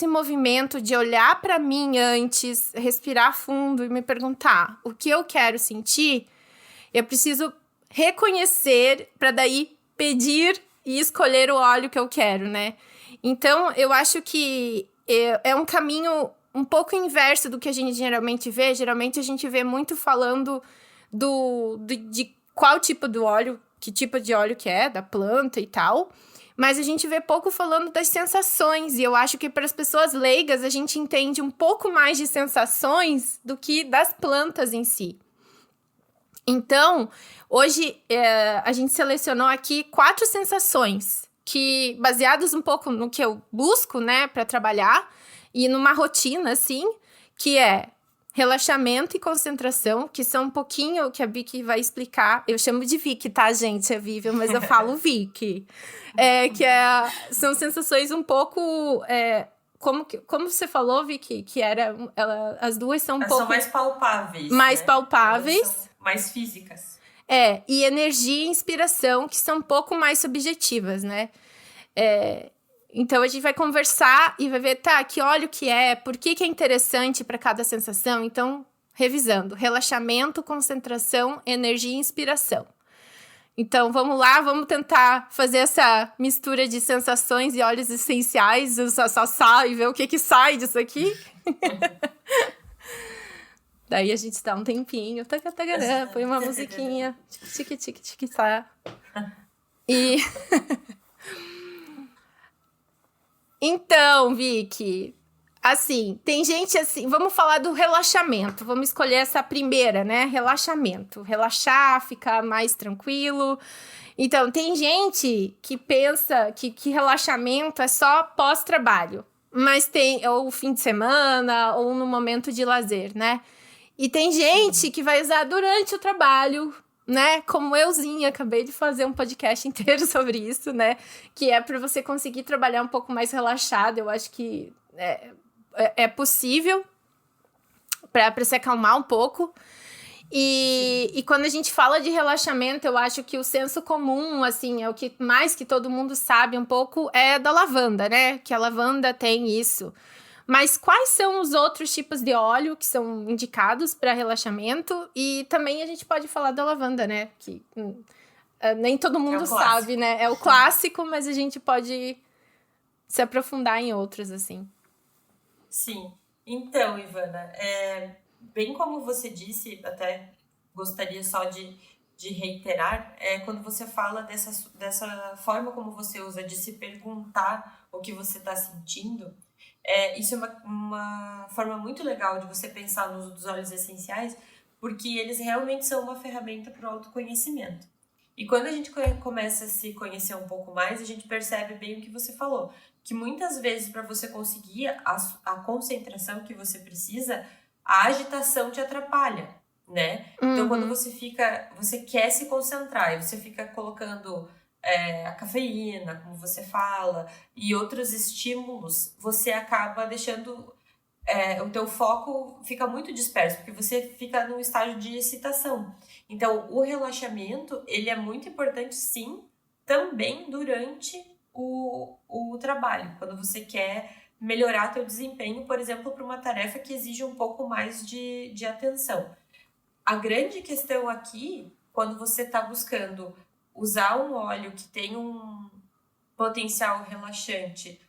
movimento de olhar para mim antes, respirar fundo e me perguntar o que eu quero sentir, eu preciso reconhecer para daí pedir e escolher o óleo que eu quero, né? Então, eu acho que é um caminho um pouco inverso do que a gente geralmente vê. Geralmente, a gente vê muito falando de qual tipo de óleo, que tipo de óleo que é, da planta e tal. Mas a gente vê pouco falando das sensações. E eu acho que para as pessoas leigas, a gente entende um pouco mais de sensações do que das plantas em si. Então, hoje a gente selecionou aqui 4 sensações que, baseadas um pouco no que eu busco, né, para trabalhar e numa rotina, assim, que é relaxamento e concentração, que são um pouquinho que a Vicky vai explicar. Eu chamo de Vicky, tá, gente? É Vivian, mas eu falo Vicky. São sensações um pouco... como você falou, Vicky, que as duas são um pouco... São mais palpáveis. Mais né? palpáveis. Elas são mais físicas. E energia e inspiração, que são um pouco mais subjetivas, né? Então, a gente vai conversar e vai ver, tá, que óleo que é, por que é interessante para cada sensação. Então, revisando, relaxamento, concentração, energia e inspiração. Então, vamos lá, vamos tentar fazer essa mistura de sensações e óleos essenciais, só e ver o que sai disso aqui. Daí a gente dá um tempinho, põe uma musiquinha, tique, tá. E... Então, Vicky, assim, tem gente assim, vamos falar do relaxamento, vamos escolher essa primeira, né? Relaxamento, relaxar, ficar mais tranquilo. Então, tem gente que pensa que relaxamento é só pós-trabalho, mas ou fim de semana, ou no momento de lazer, né? E tem gente que vai usar durante o trabalho, né? Como euzinha, acabei de fazer um podcast inteiro sobre isso, né? Que é para você conseguir trabalhar um pouco mais relaxado. Eu acho que é possível para se acalmar um pouco. E quando a gente fala de relaxamento, eu acho que o senso comum, assim, é o que mais que todo mundo sabe um pouco, é da lavanda, né? Que a lavanda tem isso. Mas quais são os outros tipos de óleo que são indicados para relaxamento? E também a gente pode falar da lavanda, né? Que nem todo mundo sabe, né? É o clássico, mas a gente pode se aprofundar em outros, assim. Sim. Então, Ivana, bem como você disse, até gostaria só de reiterar, quando você fala dessa forma como você usa de se perguntar o que você está sentindo, isso é uma forma muito legal de você pensar no uso dos óleos essenciais, porque eles realmente são uma ferramenta para o autoconhecimento. E quando a gente começa a se conhecer um pouco mais, a gente percebe bem o que você falou, que muitas vezes para você conseguir a concentração que você precisa, a agitação te atrapalha, né? Então quando você quer se concentrar e você fica colocando a cafeína, como você fala, e outros estímulos, você acaba deixando o teu foco fica muito disperso, porque você fica num estágio de excitação. Então, o relaxamento, ele é muito importante, sim, também durante o trabalho, quando você quer melhorar teu desempenho, por exemplo, para uma tarefa que exige um pouco mais de atenção. A grande questão aqui, quando você está buscando usar um óleo que tem um potencial relaxante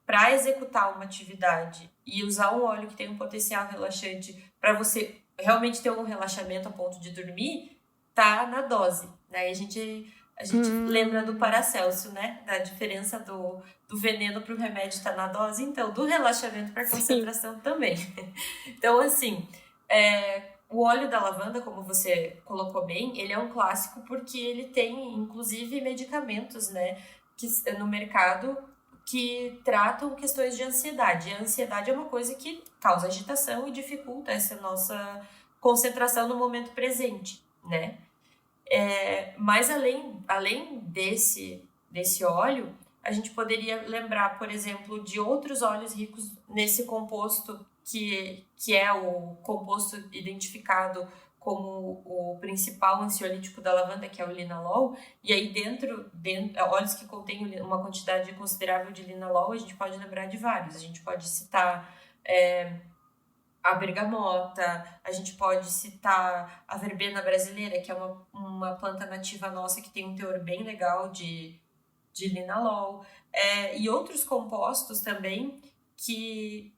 para executar uma atividade e usar um óleo que tem um potencial relaxante para você realmente ter um relaxamento a ponto de dormir, tá na dose, né? E a gente lembra do Paracelso, né? Da diferença do veneno para o remédio tá na dose, então do relaxamento para concentração também. Então, assim, o óleo da lavanda, como você colocou bem, ele é um clássico porque ele tem, inclusive, medicamentos, né? No mercado que tratam questões de ansiedade. E a ansiedade é uma coisa que causa agitação e dificulta essa nossa concentração no momento presente, né? Mas além desse óleo, a gente poderia lembrar, por exemplo, de outros óleos ricos nesse composto que é o composto identificado como o principal ansiolítico da lavanda, que é o linalol. E aí dentro óleos que contêm uma quantidade considerável de linalol, a gente pode lembrar de vários. A gente pode citar a bergamota, a gente pode citar a verbena brasileira, que é uma planta nativa nossa que tem um teor bem legal de linalol, e outros compostos também que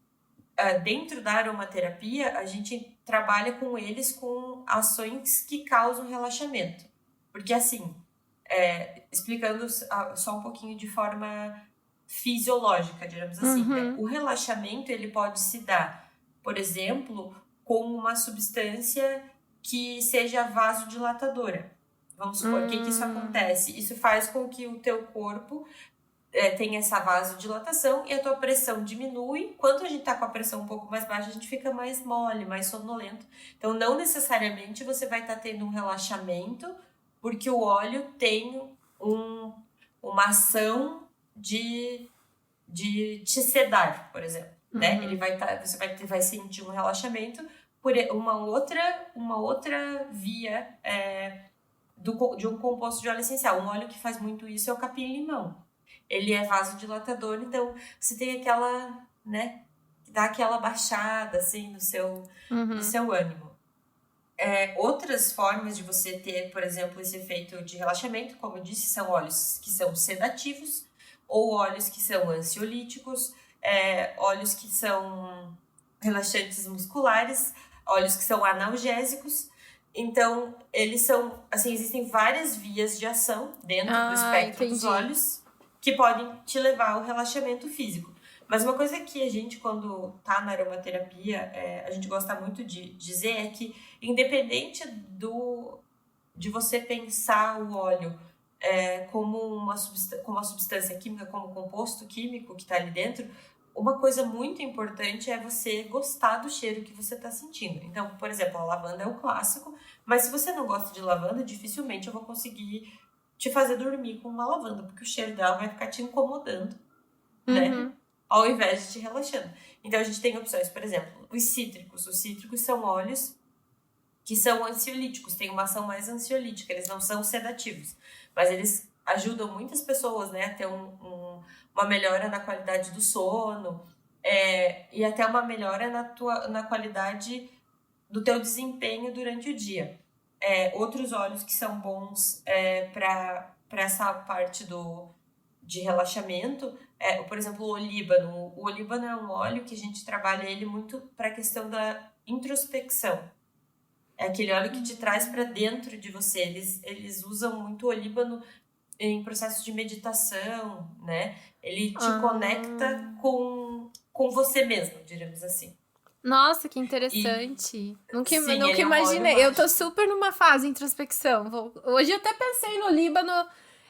dentro da aromaterapia a gente trabalha com eles com ações que causam relaxamento. Porque assim, explicando só um pouquinho de forma fisiológica, digamos assim, né? O relaxamento ele pode se dar, por exemplo, com uma substância que seja vasodilatadora. Vamos supor, o que isso acontece? Isso faz com que o teu corpo tenha essa vasodilatação e a tua pressão diminui. Quando a gente tá com a pressão um pouco mais baixa, a gente fica mais mole, mais sonolento. Então, não necessariamente você vai estar tendo um relaxamento, porque o óleo tem uma ação de te sedar, por exemplo, né? Ele você vai sentir um relaxamento por uma outra via de um composto de óleo essencial. Um óleo que faz muito isso é o capim-limão. Ele é vasodilatador, então você tem aquela, né? Dá aquela baixada, assim, no seu ânimo. Outras formas de você ter, por exemplo, esse efeito de relaxamento, como eu disse, são óleos que são sedativos, ou óleos que são ansiolíticos, óleos que são relaxantes musculares, óleos que são analgésicos. Então, eles são, assim, existem várias vias de ação dentro do espectro dos óleos que podem te levar ao relaxamento físico. Mas uma coisa que a gente, quando tá na aromaterapia, a gente gosta muito de dizer é que, independente de você pensar o óleo como uma substância química, como um composto químico que está ali dentro, uma coisa muito importante é você gostar do cheiro que você está sentindo. Então, por exemplo, a lavanda é o clássico, mas se você não gosta de lavanda, dificilmente eu vou conseguir te fazer dormir com uma lavanda, porque o cheiro dela vai ficar te incomodando, né? Ao invés de te relaxando. Então, a gente tem opções, por exemplo, os cítricos. Os cítricos são óleos que são ansiolíticos, têm uma ação mais ansiolítica, eles não são sedativos, mas eles ajudam muitas pessoas, né, a ter uma melhora na qualidade do sono, e até uma melhora na qualidade do teu desempenho durante o dia. Outros óleos que são bons para essa parte de relaxamento, por exemplo, o olíbano. O olíbano é um óleo que a gente trabalha ele muito para a questão da introspecção. É aquele óleo que te traz para dentro de você. Eles usam muito o olíbano em processos de meditação, né? Ele te conecta com você mesmo, diríamos assim. Nossa, que E interessante. Nunca, sim, nunca ele é um óleo imaginei. Eu tô mágico. super numa fase de introspecção. Hoje eu até pensei no Líbano.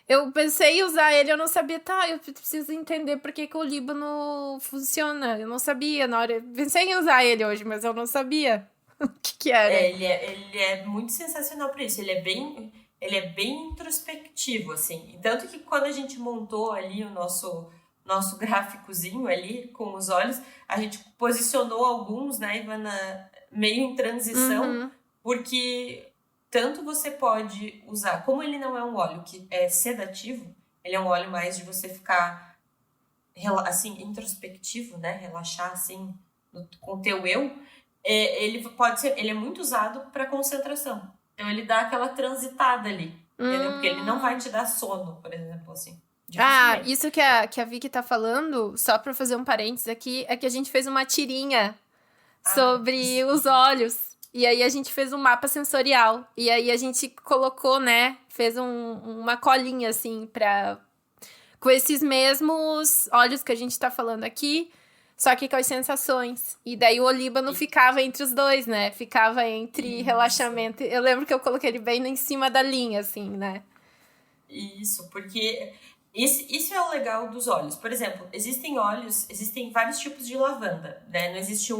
Eu pensei em usar ele, eu não sabia. Tá, eu preciso entender por que o Líbano funciona. Eu não sabia na hora. Pensei em usar ele hoje, mas eu não sabia o que era. Ele é muito sensacional para isso. Ele é bem introspectivo, assim. Tanto que quando a gente montou ali o nosso gráficozinho ali com os olhos, a gente posicionou alguns, né, Ivana, meio em transição, Uhum. porque tanto você pode usar, como ele não é um óleo que é sedativo, ele é um óleo mais de você ficar assim introspectivo, né, relaxar assim com o teu eu. Ele é muito usado para concentração. Então ele dá aquela transitada ali, entendeu? Porque ele não vai Hum. te dar sono, por exemplo, assim. Ah, Dificilmente. isso que a Vicky tá falando, só pra fazer um parênteses aqui, é que a gente fez uma tirinha Ah, sobre os olhos. E aí a gente fez um mapa sensorial. E aí a gente colocou, né? Fez uma colinha, assim, com esses mesmos olhos que a gente tá falando aqui, só que com as sensações. E daí o Olíbano ficava entre os dois, né? Ficava entre isso. relaxamento. Eu lembro que eu coloquei ele bem em cima da linha, assim, né? Isso, porque isso é o legal dos óleos. Por exemplo, existem vários tipos de lavanda, né? Não existe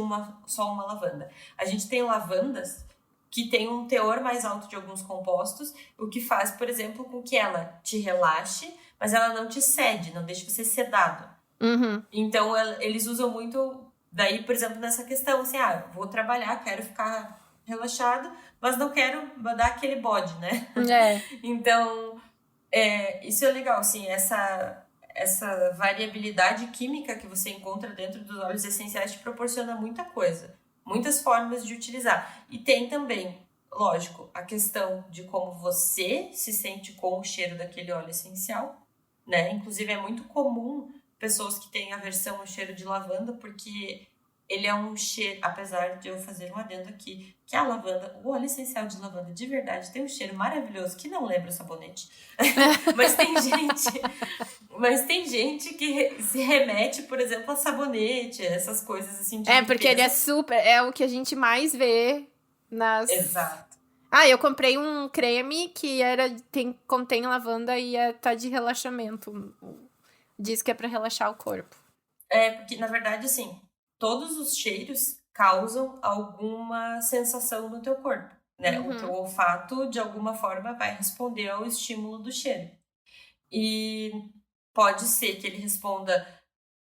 só uma lavanda. A gente tem lavandas que tem um teor mais alto de alguns compostos, o que faz, por exemplo, com que ela te relaxe, mas ela não te cede, não deixa você sedado. Uhum. Então, eles usam muito, daí, por exemplo, nessa questão, assim, vou trabalhar, quero ficar relaxado, mas não quero dar aquele bode, né? É. Então, isso é legal, assim, essa variabilidade química que você encontra dentro dos óleos essenciais te proporciona muita coisa, muitas formas de utilizar. E tem também, lógico, a questão de como você se sente com o cheiro daquele óleo essencial, né? Inclusive, é muito comum pessoas que têm aversão ao cheiro de lavanda, porque ele é um cheiro, apesar de eu fazer um adendo aqui, que a lavanda, o óleo essencial de lavanda de verdade tem um cheiro maravilhoso que não lembra o sabonete. Mas tem gente que se remete, por exemplo, a sabonete, essas coisas assim de É, porque ele é limpeza. super. É o que a gente mais vê nas. Exato. Ah, eu comprei um creme que contém lavanda e tá de relaxamento. Diz que é pra relaxar o corpo. Porque, na verdade, assim, todos os cheiros causam alguma sensação no teu corpo, né? O teu Uhum. olfato, de alguma forma, vai responder ao estímulo do cheiro. E pode ser que ele responda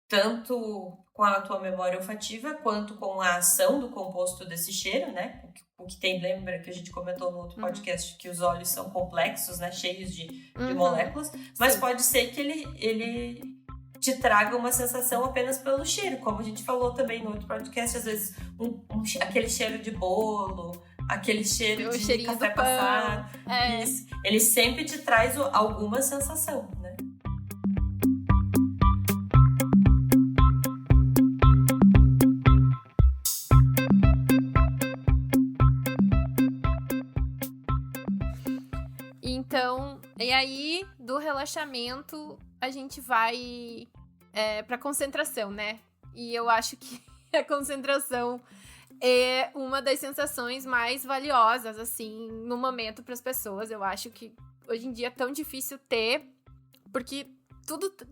tanto com a tua memória olfativa, quanto com a ação do composto desse cheiro, né? O que tem, lembra que a gente comentou no outro Uhum. podcast que os óleos são complexos, né? Cheios de Uhum. moléculas, mas Sim. pode ser que ele te traga uma sensação apenas pelo cheiro, como a gente falou também no outro podcast, às vezes aquele cheiro de bolo, aquele cheiro O de cheirinho do café pão. passado, É. isso, ele sempre te traz alguma sensação, né? Então, e aí, do relaxamento, a gente vai pra concentração, né? E eu acho que a concentração é uma das sensações mais valiosas, assim, no momento para as pessoas. Eu acho que hoje em dia é tão difícil ter, porque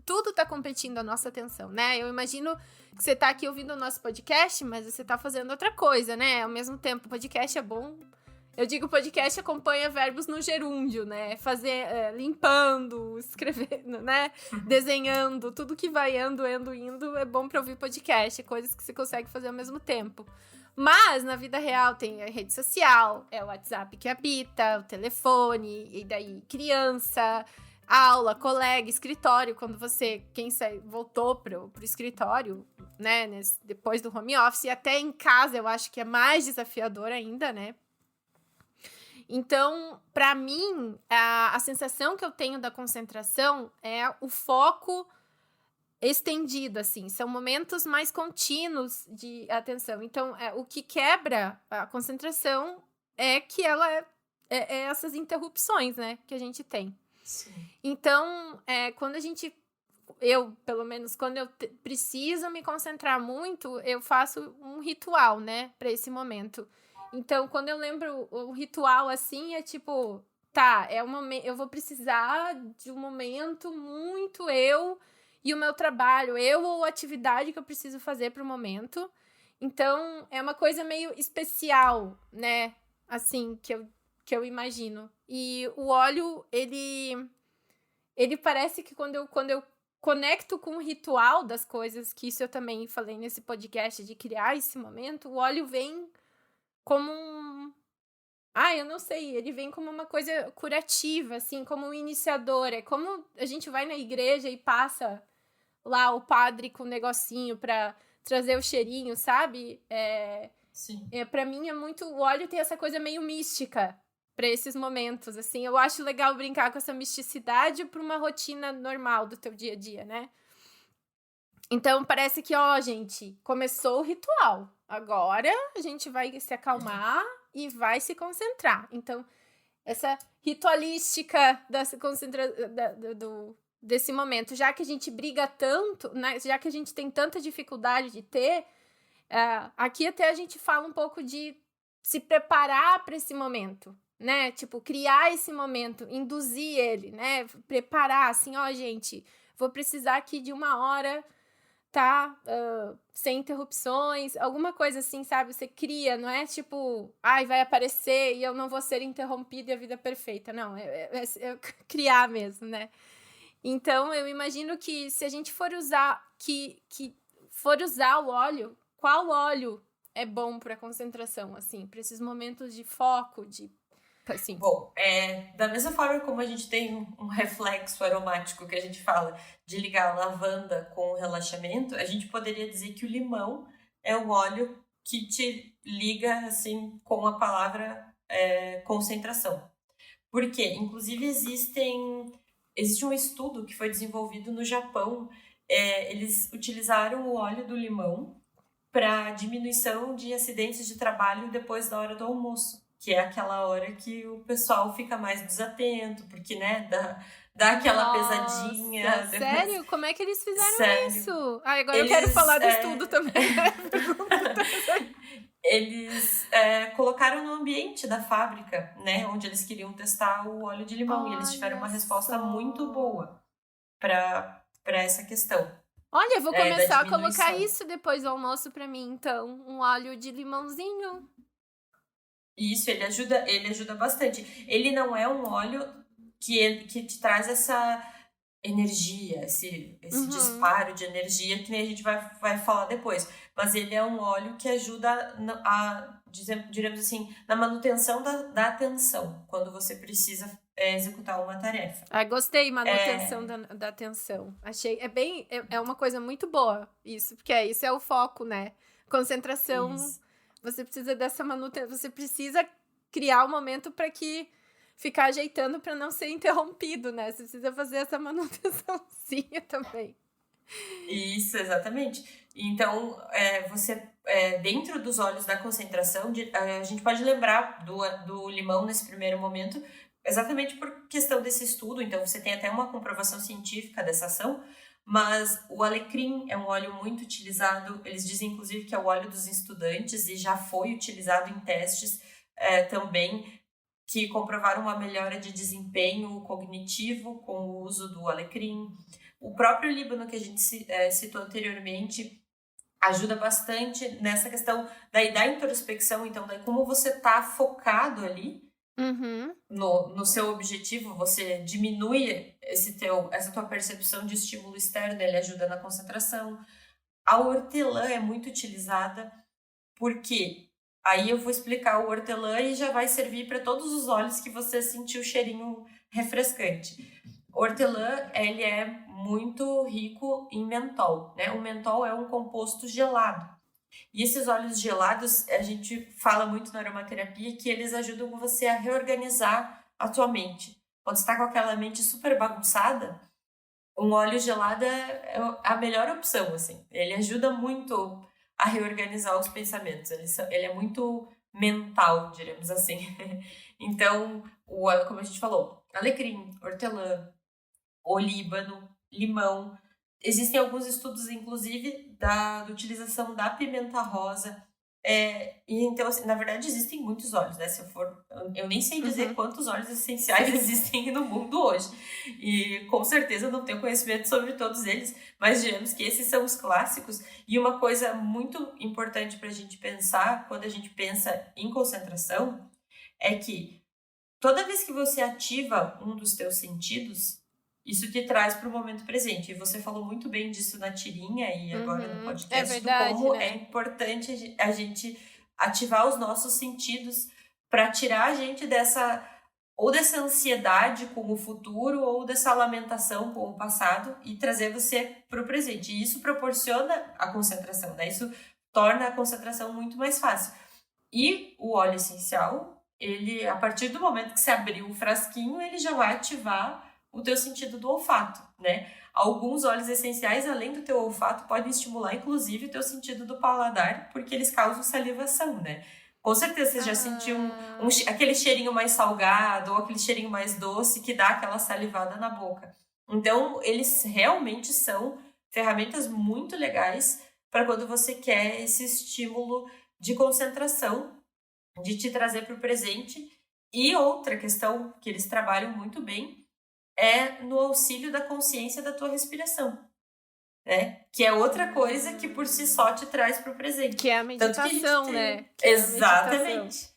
tudo tá competindo a nossa atenção, né? Eu imagino que você tá aqui ouvindo o nosso podcast, mas você tá fazendo outra coisa, né? Ao mesmo tempo, o podcast é bom. Eu digo podcast acompanha verbos no gerúndio, né? Limpando, escrevendo, né? Desenhando, tudo que vai indo, é bom pra ouvir podcast, coisas que você consegue fazer ao mesmo tempo. Mas, na vida real, tem a rede social, é o WhatsApp que habita, o telefone, e daí criança, aula, colega, escritório. Quando voltou pro escritório, né, depois do home office, e até em casa eu acho que é mais desafiador ainda, né? Então, para mim, a sensação que eu tenho da concentração é o foco estendido, assim. São momentos mais contínuos de atenção. Então, o que quebra a concentração é que ela é essas interrupções, né, que a gente tem. Sim. Então, quando a gente pelo menos, quando eu preciso me concentrar muito, eu faço um ritual, né, para esse momento. Então, quando eu lembro o ritual assim, é tipo, tá, eu vou precisar de um momento muito eu e o meu trabalho, eu ou a atividade que eu preciso fazer pro momento. Então, é uma coisa meio especial, né? Assim, que eu imagino. E o óleo, ele parece que quando eu conecto com o ritual das coisas, que isso eu também falei nesse podcast, de criar esse momento, o óleo vem como eu não sei, ele vem como uma coisa curativa, assim, como um iniciador. É como a gente vai na igreja e passa lá o padre com um negocinho pra trazer o cheirinho, sabe? Sim. Pra mim é muito... O óleo tem essa coisa meio mística pra esses momentos, assim. Eu acho legal brincar com essa misticidade pra uma rotina normal do teu dia a dia, né? Então, parece que, gente, começou o ritual. Agora a gente vai se acalmar e vai se concentrar. Então, essa ritualística desse momento, já que a gente briga tanto, né? Já que a gente tem tanta dificuldade de ter, aqui até a gente fala um pouco de se preparar para esse momento, né? Tipo, criar esse momento, induzir ele, né? Preparar, assim, gente, vou precisar aqui de 1 hora, tá? Sem interrupções, alguma coisa assim, sabe? Você cria, não é tipo, vai aparecer e eu não vou ser interrompida e a vida é perfeita. Não, é criar mesmo, né? Então, eu imagino que se a gente for usar, for usar o óleo, qual óleo é bom para concentração, assim, para esses momentos de foco, assim. Bom, da mesma forma como a gente tem um reflexo aromático que a gente fala de ligar a lavanda com o relaxamento, a gente poderia dizer que o limão é um óleo que te liga, assim, com a palavra concentração. Por quê? Inclusive, existe um estudo que foi desenvolvido no Japão. Eles utilizaram o óleo do limão para diminuição de acidentes de trabalho depois da hora do almoço, que é aquela hora que o pessoal fica mais desatento, porque, né, dá aquela pesadinha. Sério? Como é que eles fizeram Sério. isso? Agora eu quero falar do estudo também. Eles colocaram no ambiente da fábrica, né, onde eles queriam testar o óleo de limão, e eles tiveram uma resposta muito boa para essa questão. Olha, eu vou começar a colocar isso depois do almoço pra mim, então. Um óleo de limãozinho. Isso, ele ajuda bastante. Ele não é um óleo que te traz essa energia, esse disparo de energia, que nem a gente vai falar depois. Mas ele é um óleo que ajuda diremos assim, na manutenção da atenção, quando você precisa executar uma tarefa. Gostei, manutenção da atenção. Achei, é uma coisa muito boa isso, porque isso é o foco, né? Concentração, isso. Você precisa dessa manutenção, você precisa criar um momento para que ficar ajeitando para não ser interrompido, né? Você precisa fazer essa manutençãozinha também. Isso, exatamente. Então, você, dentro dos óleos da concentração, a gente pode lembrar do limão nesse primeiro momento, exatamente por questão desse estudo. Então, você tem até uma comprovação científica dessa ação, mas o alecrim é um óleo muito utilizado. Eles dizem, inclusive, que é o óleo dos estudantes e já foi utilizado em testes também, que comprovaram uma melhora de desempenho cognitivo com o uso do alecrim. O próprio líbano, que a gente citou anteriormente, ajuda bastante nessa questão da introspecção. Então, daí como você está focado ali no seu objetivo, você diminui essa tua percepção de estímulo externo, ele ajuda na concentração. A hortelã é muito utilizada porque... Aí eu vou explicar o hortelã e já vai servir para todos os óleos que você sentiu o cheirinho refrescante. O hortelã, ele é muito rico em mentol, né? O mentol é um composto gelado. E esses óleos gelados, a gente fala muito na aromaterapia que eles ajudam você a reorganizar a tua mente. Quando você está com aquela mente super bagunçada, um óleo gelado é a melhor opção, assim. Ele ajuda muito a reorganizar os pensamentos. Ele é muito mental, diremos assim. Então, como a gente falou, alecrim, hortelã, olíbano, limão, Existem alguns estudos, inclusive, da utilização da pimenta rosa. E então, assim, na verdade, existem muitos óleos, né? Se eu for, eu nem sei dizer quantos óleos essenciais existem no mundo hoje. E com certeza não tenho conhecimento sobre todos eles, mas digamos que esses são os clássicos. E uma coisa muito importante para a gente pensar, quando a gente pensa em concentração, é que toda vez que você ativa um dos teus sentidos, isso te traz para o momento presente. E você falou muito bem disso na tirinha e agora no podcast, verdade, do como né? é importante a gente ativar os nossos sentidos para tirar a gente dessa ansiedade com o futuro ou dessa lamentação com o passado e trazer você para o presente. E isso proporciona a concentração, né? Isso torna a concentração muito mais fácil. E o óleo essencial, ele, a partir do momento que você abrir o frasquinho, ele já vai ativar o teu sentido do olfato, né? Alguns óleos essenciais, além do teu olfato, podem estimular, inclusive, o teu sentido do paladar, porque eles causam salivação, né? Com certeza você já sentiu aquele cheirinho mais salgado ou aquele cheirinho mais doce que dá aquela salivada na boca. Então, eles realmente são ferramentas muito legais para quando você quer esse estímulo de concentração, de te trazer para o presente. E outra questão que eles trabalham muito bem é no auxílio da consciência da tua respiração, né? Que é outra coisa que por si só te traz para o presente. Que é a meditação, né? Exatamente.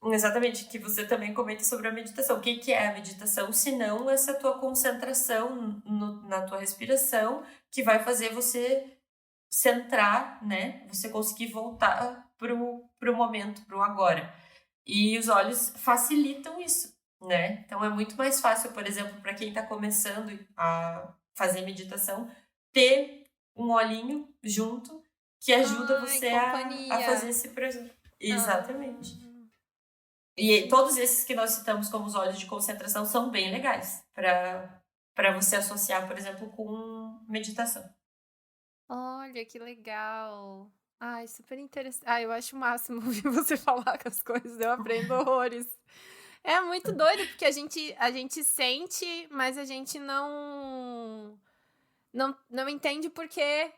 Exatamente, que você também comenta sobre a meditação. O que é a meditação? Se não essa tua concentração na tua respiração, que vai fazer você centrar, né? Você conseguir voltar pro momento, pro agora. E os olhos facilitam isso, né? Então é muito mais fácil, por exemplo, para quem está começando a fazer meditação, ter um olhinho junto que ajuda você a fazer esse processo. Exatamente. E todos esses que nós citamos como os óleos de concentração são bem legais para você associar, por exemplo, com meditação. Olha, que legal. Ai, super interessante. Eu acho o máximo ouvir você falar com as coisas, eu aprendo horrores. É muito doido, porque a gente sente, mas a gente não entende por quê,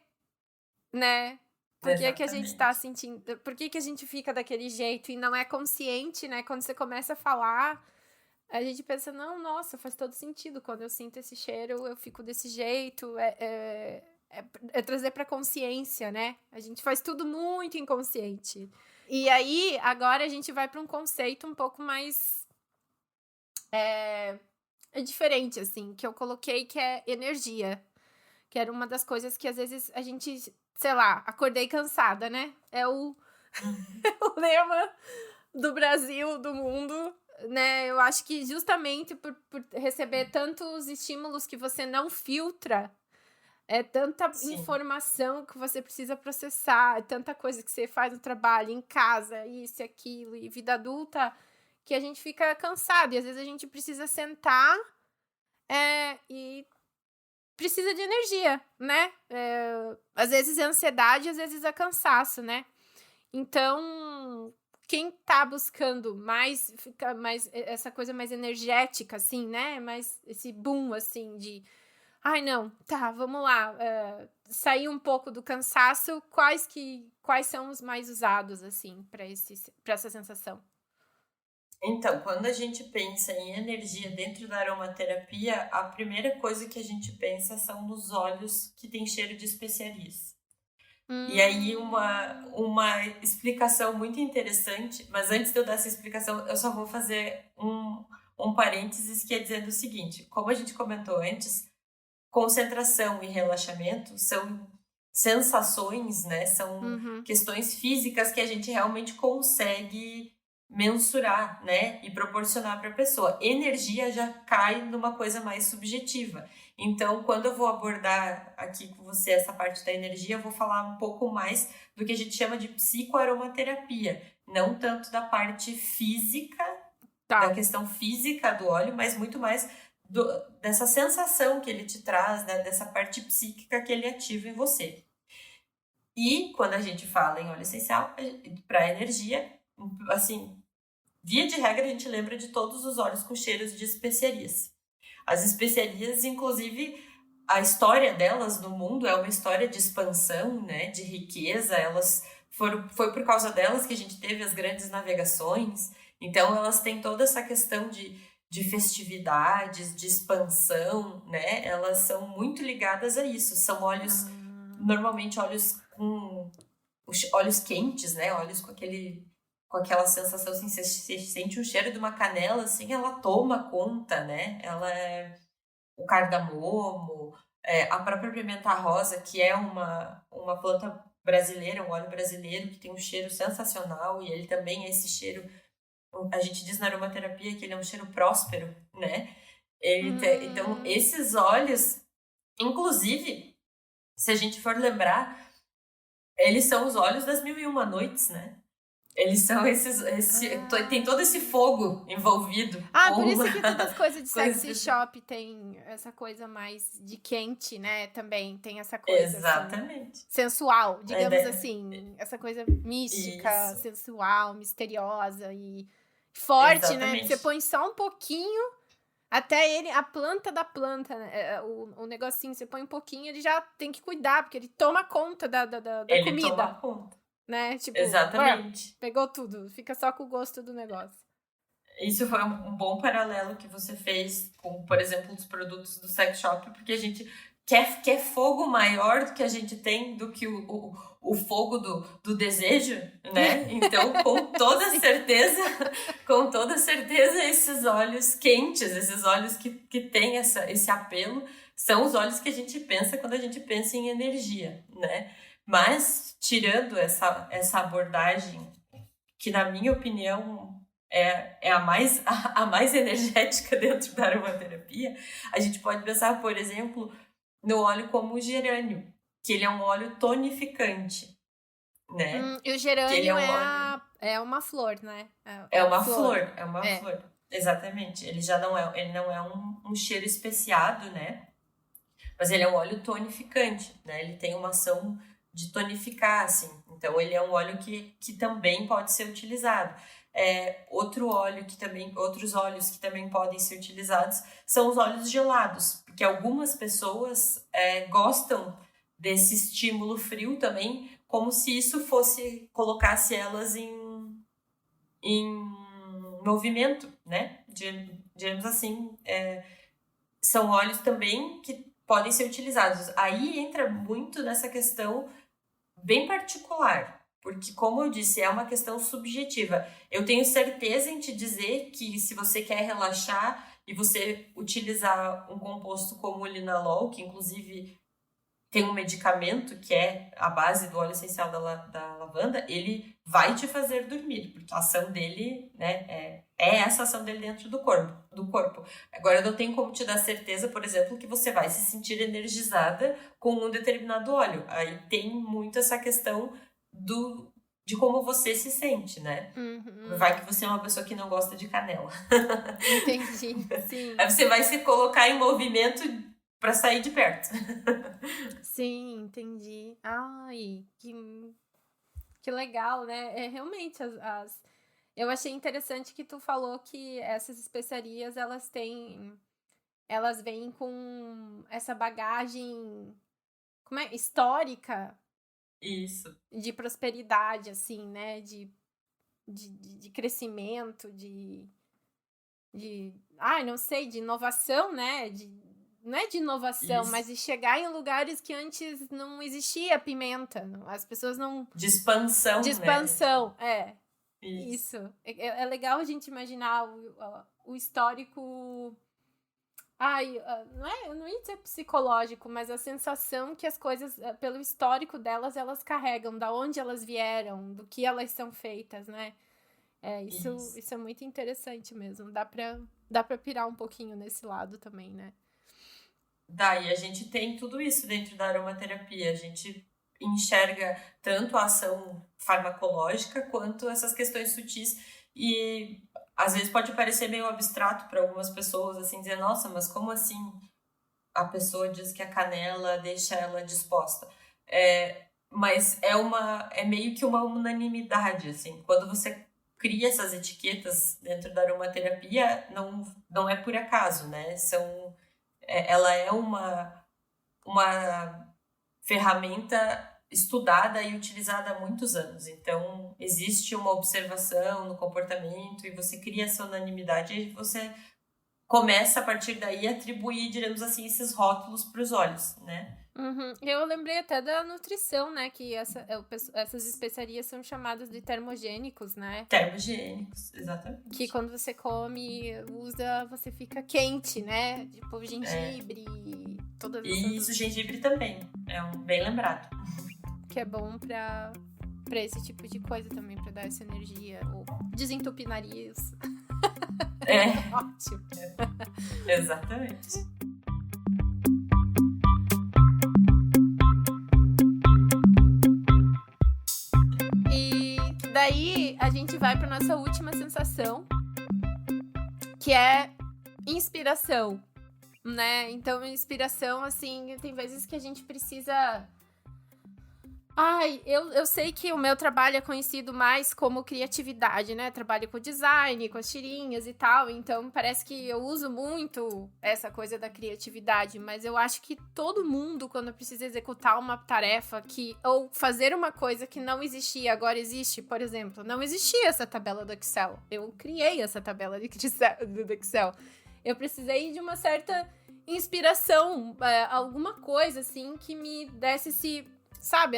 né? Por que a gente tá sentindo, por que a gente fica daquele jeito e não é consciente, né? Quando você começa a falar, a gente pensa, não, nossa, faz todo sentido. Quando eu sinto esse cheiro, eu fico desse jeito. É trazer pra consciência, né? A gente faz tudo muito inconsciente. E aí, agora a gente vai pra um conceito um pouco mais diferente, assim, que eu coloquei, que é energia. Que era uma das coisas que às vezes a gente, sei lá, acordei cansada, né? É o lema do Brasil, do mundo, né? Eu acho que justamente por receber tantos estímulos que você não filtra, é tanta informação que você precisa processar, é tanta coisa que você faz no trabalho, em casa, isso e aquilo, e vida adulta, que a gente fica cansado. E às vezes a gente precisa sentar e precisa de energia, né? Às vezes é ansiedade, às vezes é cansaço, né? Então, quem tá buscando fica mais essa coisa mais energética, assim, né? Mais esse boom, assim, de ai, não, tá, vamos lá, sair um pouco do cansaço, quais são os mais usados, assim, para essa sensação? Então, quando a gente pensa em energia dentro da aromaterapia, a primeira coisa que a gente pensa são nos óleos que tem cheiro de especiarias. E aí, uma explicação muito interessante, mas antes de eu dar essa explicação, eu só vou fazer um parênteses que é dizendo o seguinte: como a gente comentou antes, concentração e relaxamento são sensações, né? São questões físicas que a gente realmente consegue mensurar, né? E proporcionar para a pessoa. Energia já cai numa coisa mais subjetiva. Então, quando eu vou abordar aqui com você essa parte da energia, eu vou falar um pouco mais do que a gente chama de psicoaromaterapia. Não tanto da parte física, da questão física do óleo, mas muito mais dessa sensação que ele te traz, né? Dessa parte psíquica que ele ativa em você. E quando a gente fala em óleo essencial, para energia, assim, via de regra a gente lembra de todos os óleos com cheiros de especiarias. As especiarias, inclusive, a história delas no mundo é uma história de expansão, né, de riqueza. Foi por causa delas que a gente teve as grandes navegações. Então, elas têm toda essa questão de festividades, de expansão, né? Elas são muito ligadas a isso. São olhos, normalmente olhos com olhos quentes, né? Olhos com aquela sensação, assim, você sente o cheiro de uma canela, assim, ela toma conta, né? Ela é o cardamomo, a própria pimenta rosa, que é uma planta brasileira, um óleo brasileiro que tem um cheiro sensacional, e ele também é esse cheiro, a gente diz na aromaterapia que ele é um cheiro próspero, né? Então, esses óleos, inclusive, se a gente for lembrar, eles são os óleos das 1001 noites, né? Eles são tem todo esse fogo envolvido. Por isso que todas as coisas de sexy shop tem essa coisa mais de quente, né? Também tem essa coisa exatamente. Assim, sensual, digamos assim. Essa coisa mística, isso. Sensual, misteriosa e forte, exatamente. Né? Você põe só um pouquinho, até ele, a planta da planta, né? o negocinho, você põe um pouquinho, ele já tem que cuidar, porque ele toma conta da ele comida. Ele toma conta. Né? Tipo, exatamente. Pegou tudo, fica só com o gosto do negócio. Isso foi um bom paralelo que você fez com, por exemplo, os produtos do sex shop, porque a gente quer fogo maior do que a gente tem, do que o fogo do desejo, né? Então, com toda certeza, esses olhos quentes, esses olhos que têm esse apelo, são os olhos que a gente pensa quando a gente pensa em energia, né? Mas, tirando essa abordagem, que na minha opinião é a mais energética dentro da aromaterapia, a gente pode pensar, por exemplo, no óleo como o gerânio, que ele é um óleo tonificante, né? E o gerânio é uma flor, né? É uma flor. Exatamente. Ele não é um cheiro especiado, né? Mas ele é um óleo tonificante, né? Ele tem uma ação de tonificar, assim. Então, ele é um óleo que também pode ser utilizado. Outros óleos que também podem ser utilizados são os óleos gelados, porque algumas pessoas gostam desse estímulo frio também, como se isso colocasse elas em movimento, né? Digamos assim, são óleos também que podem ser utilizados. Aí entra muito nessa questão bem particular, porque, como eu disse, é uma questão subjetiva. Eu tenho certeza em te dizer que se você quer relaxar e você utilizar um composto como o linalol, que inclusive tem um medicamento que é a base do óleo essencial da lavanda, ele vai te fazer dormir, porque a ação dele, né, é essa ação dele dentro do corpo. Agora, eu não tenho como te dar certeza, por exemplo, que você vai se sentir energizada com um determinado óleo. Aí tem muito essa questão de como você se sente, né? Vai que você é uma pessoa que não gosta de canela. Entendi, sim. Aí você vai se colocar em movimento para sair de perto. Sim, entendi. Ai, que legal, né? Realmente, eu achei interessante que tu falou que essas especiarias, elas vêm com essa bagagem, histórica. Isso. De prosperidade, assim, né? De crescimento, não sei, de inovação, né? Não é de inovação, isso. Mas de chegar em lugares que antes não existia pimenta. As pessoas não... De expansão, De expansão, né? Isso. É legal a gente imaginar o histórico... não ia dizer psicológico, mas a sensação que as coisas, pelo histórico delas, elas carregam, da onde elas vieram, do que elas são feitas, né? Isso é muito interessante mesmo. Dá pra pirar um pouquinho nesse lado também, né? E a gente tem tudo isso dentro da aromaterapia. A gente enxerga tanto a ação farmacológica quanto essas questões sutis. E às vezes pode parecer meio abstrato para algumas pessoas, assim, dizer, nossa, mas como assim a pessoa diz que a canela deixa ela disposta? Mas é meio que uma unanimidade, assim. Quando você cria essas etiquetas dentro da aromaterapia, não é por acaso, né? Ela é uma ferramenta estudada e utilizada há muitos anos. Então, existe uma observação no comportamento e você cria essa unanimidade e você começa, a partir daí, a atribuir, diremos assim, esses rótulos para os olhos, né? Uhum. Eu lembrei até da nutrição, né? Que essas especiarias são chamadas de termogênicos, né? Termogênicos, exatamente. Que quando você come, usa, você fica quente, né? Tipo gengibre, todas essas... Isso, gengibre também. É bem lembrado. Que é bom pra esse tipo de coisa também, pra dar essa energia. Ou desentupir nariz. Ótimo. Exatamente. Daí a gente vai para nossa última sensação, que é inspiração, né? Então, inspiração, assim, tem vezes que a gente precisa... eu sei que o meu trabalho é conhecido mais como criatividade, né? Trabalho com design, com as tirinhas e tal, então parece que eu uso muito essa coisa da criatividade, mas eu acho que todo mundo, quando precisa executar uma tarefa ou fazer uma coisa que não existia, agora existe, por exemplo, não existia essa tabela do Excel. Eu criei essa tabela do Excel. Eu precisei de uma certa inspiração, alguma coisa, assim, que me desse sabe,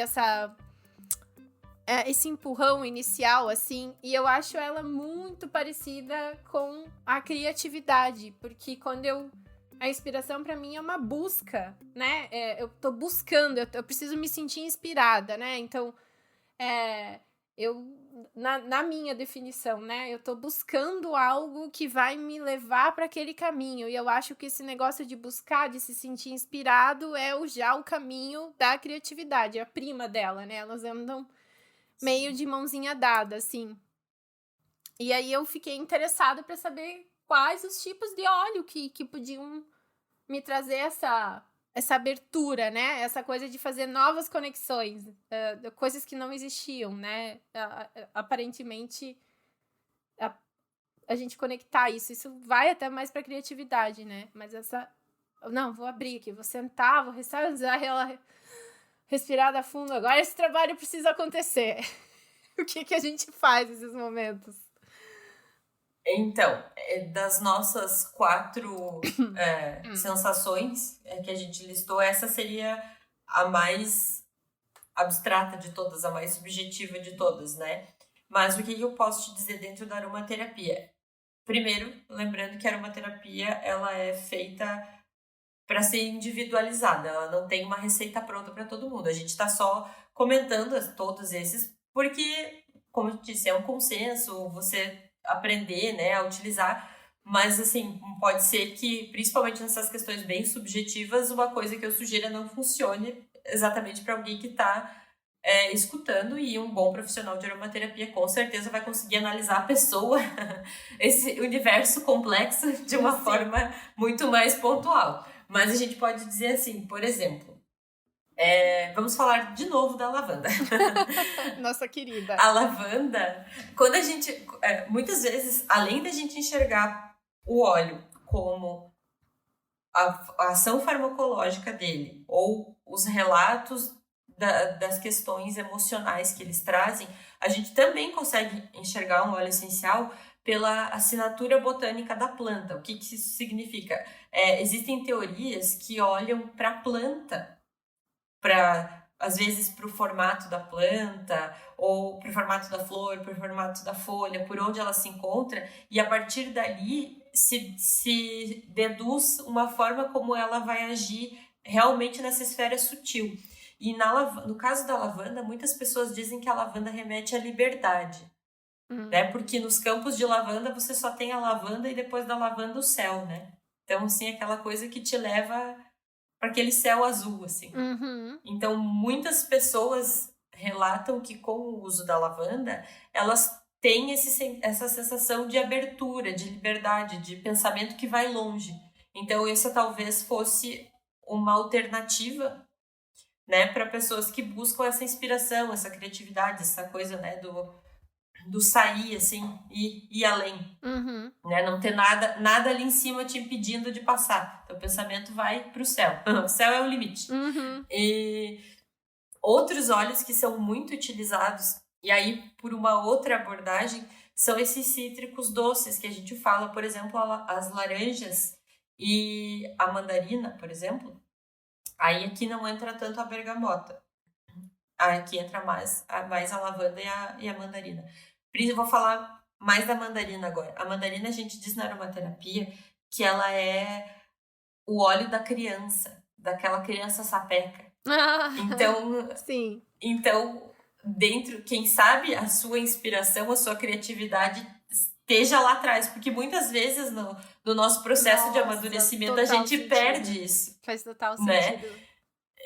esse empurrão inicial, assim, e eu acho ela muito parecida com a criatividade, porque a inspiração pra mim é uma busca, né, eu tô buscando, eu preciso me sentir inspirada, né, então, na minha definição, né, eu tô buscando algo que vai me levar para aquele caminho, e eu acho que esse negócio de buscar, de se sentir inspirado é já o caminho da criatividade, a prima dela, né, elas andam meio de mãozinha dada, assim. E aí eu fiquei interessada para saber quais os tipos de óleo que podiam me trazer essa abertura, né? Essa coisa de fazer novas conexões, coisas que não existiam, né? Aparentemente, a gente conectar isso vai até mais pra criatividade, né? Mas não, vou abrir aqui, vou sentar, vou restaurar ela respirada fundo. Agora esse trabalho precisa acontecer. O que a gente faz nesses momentos? Então, das nossas 4 sensações que a gente listou, essa seria a mais abstrata de todas, a mais subjetiva de todas, né? Mas o que eu posso te dizer dentro da aromaterapia? Primeiro, lembrando que a aromaterapia, ela é feita para ser individualizada, ela não tem uma receita pronta para todo mundo. A gente está só comentando todos esses, porque, como eu disse, é um consenso, você aprender, né, a utilizar, mas assim, pode ser que, principalmente nessas questões bem subjetivas, uma coisa que eu sugiro não funcione exatamente para alguém que está escutando, e um bom profissional de aromaterapia com certeza vai conseguir analisar a pessoa, esse universo complexo, de uma forma muito mais pontual. Mas a gente pode dizer assim, por exemplo, vamos falar de novo da lavanda. Nossa querida. A lavanda, quando a gente... muitas vezes, além da gente enxergar o óleo como a ação farmacológica dele, ou os relatos das questões emocionais que eles trazem, a gente também consegue enxergar um óleo essencial pela assinatura botânica da planta. O que isso significa? Existem teorias que olham para a planta, às vezes para o formato da planta, ou para o formato da flor, para o formato da folha, por onde ela se encontra, e a partir dali se deduz uma forma como ela vai agir realmente nessa esfera sutil. E no caso da lavanda, muitas pessoas dizem que a lavanda remete à liberdade. Né? Porque nos campos de lavanda você só tem a lavanda e depois da lavanda o céu, né? Então, assim, aquela coisa que te leva para aquele céu azul, assim. Uhum. Então, muitas pessoas relatam que com o uso da lavanda, elas têm essa sensação de abertura, de liberdade, de pensamento que vai longe. Então, essa talvez fosse uma alternativa, né, para pessoas que buscam essa inspiração, essa criatividade, essa coisa, né, do sair, assim, e ir além. Uhum. Né? Não ter nada ali em cima te impedindo de passar. Teu pensamento vai pro céu. O céu é o limite. Uhum. E outros óleos que são muito utilizados, e aí por uma outra abordagem, são esses cítricos doces que a gente fala, por exemplo, as laranjas e a mandarina, por exemplo. Aí aqui não entra tanto a bergamota. Aqui entra mais a lavanda e a mandarina. Eu vou falar mais da mandarina agora. A mandarina a gente diz na aromaterapia que ela é o óleo da criança, daquela criança sapeca. Então, sim. Então, dentro, quem sabe a sua inspiração, a sua criatividade esteja lá atrás, porque muitas vezes no nosso processo de amadurecimento a gente perde isso. Faz total né? sentido.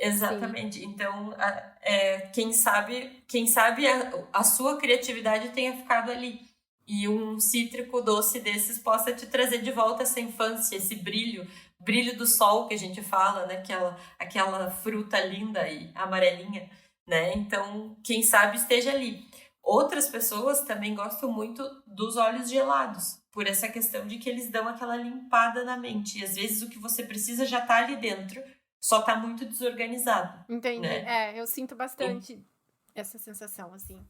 Exatamente. Sim. Então, quem sabe a sua criatividade tenha ficado ali. E um cítrico doce desses possa te trazer de volta essa infância, esse brilho do sol que a gente fala, né? Aquela fruta linda e amarelinha, né? Então, quem sabe esteja ali. Outras pessoas também gostam muito dos óleos gelados, por essa questão de que eles dão aquela limpada na mente. E às vezes o que você precisa já tá ali dentro, só tá muito desorganizado. Entendi. Né? Eu sinto bastante essa sensação, assim.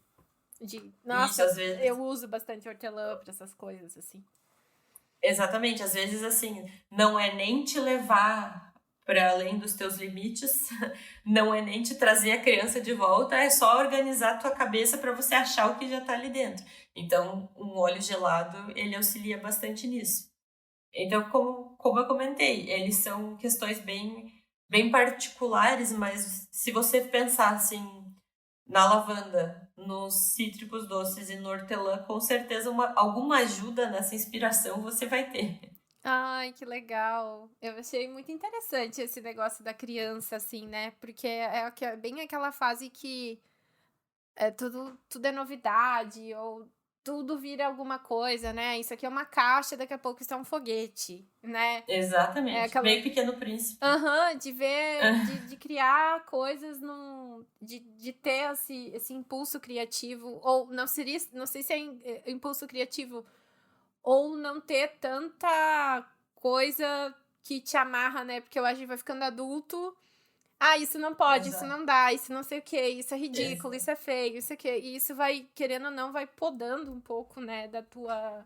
Nossa, isso, às vezes... eu uso bastante hortelã pra essas coisas, assim. Exatamente. Às vezes, assim, não é nem te levar para além dos teus limites, não é nem te trazer a criança de volta, é só organizar a tua cabeça para você achar o que já tá ali dentro. Então, um óleo gelado, ele auxilia bastante nisso. Então, como eu comentei, eles são questões bem particulares, mas se você pensar assim na lavanda, nos cítricos doces e no hortelã, com certeza alguma ajuda nessa inspiração você vai ter. Ai, que legal. Eu achei muito interessante esse negócio da criança, assim, né? Porque é bem aquela fase que tudo é novidade, ou tudo vira alguma coisa, né? Isso aqui é uma caixa, daqui a pouco isso é um foguete, né? Exatamente. Bem Pequeno Príncipe. De ver, de criar coisas, de ter esse impulso criativo, ou não sei se é impulso criativo, ou não ter tanta coisa que te amarra, né? Porque eu acho que vai ficando adulto. Isso não pode, Exato. Isso não dá, isso não sei o que, isso é ridículo, Exato. Isso é feio, isso aqui. E isso vai, querendo ou não, vai podando um pouco, né, da tua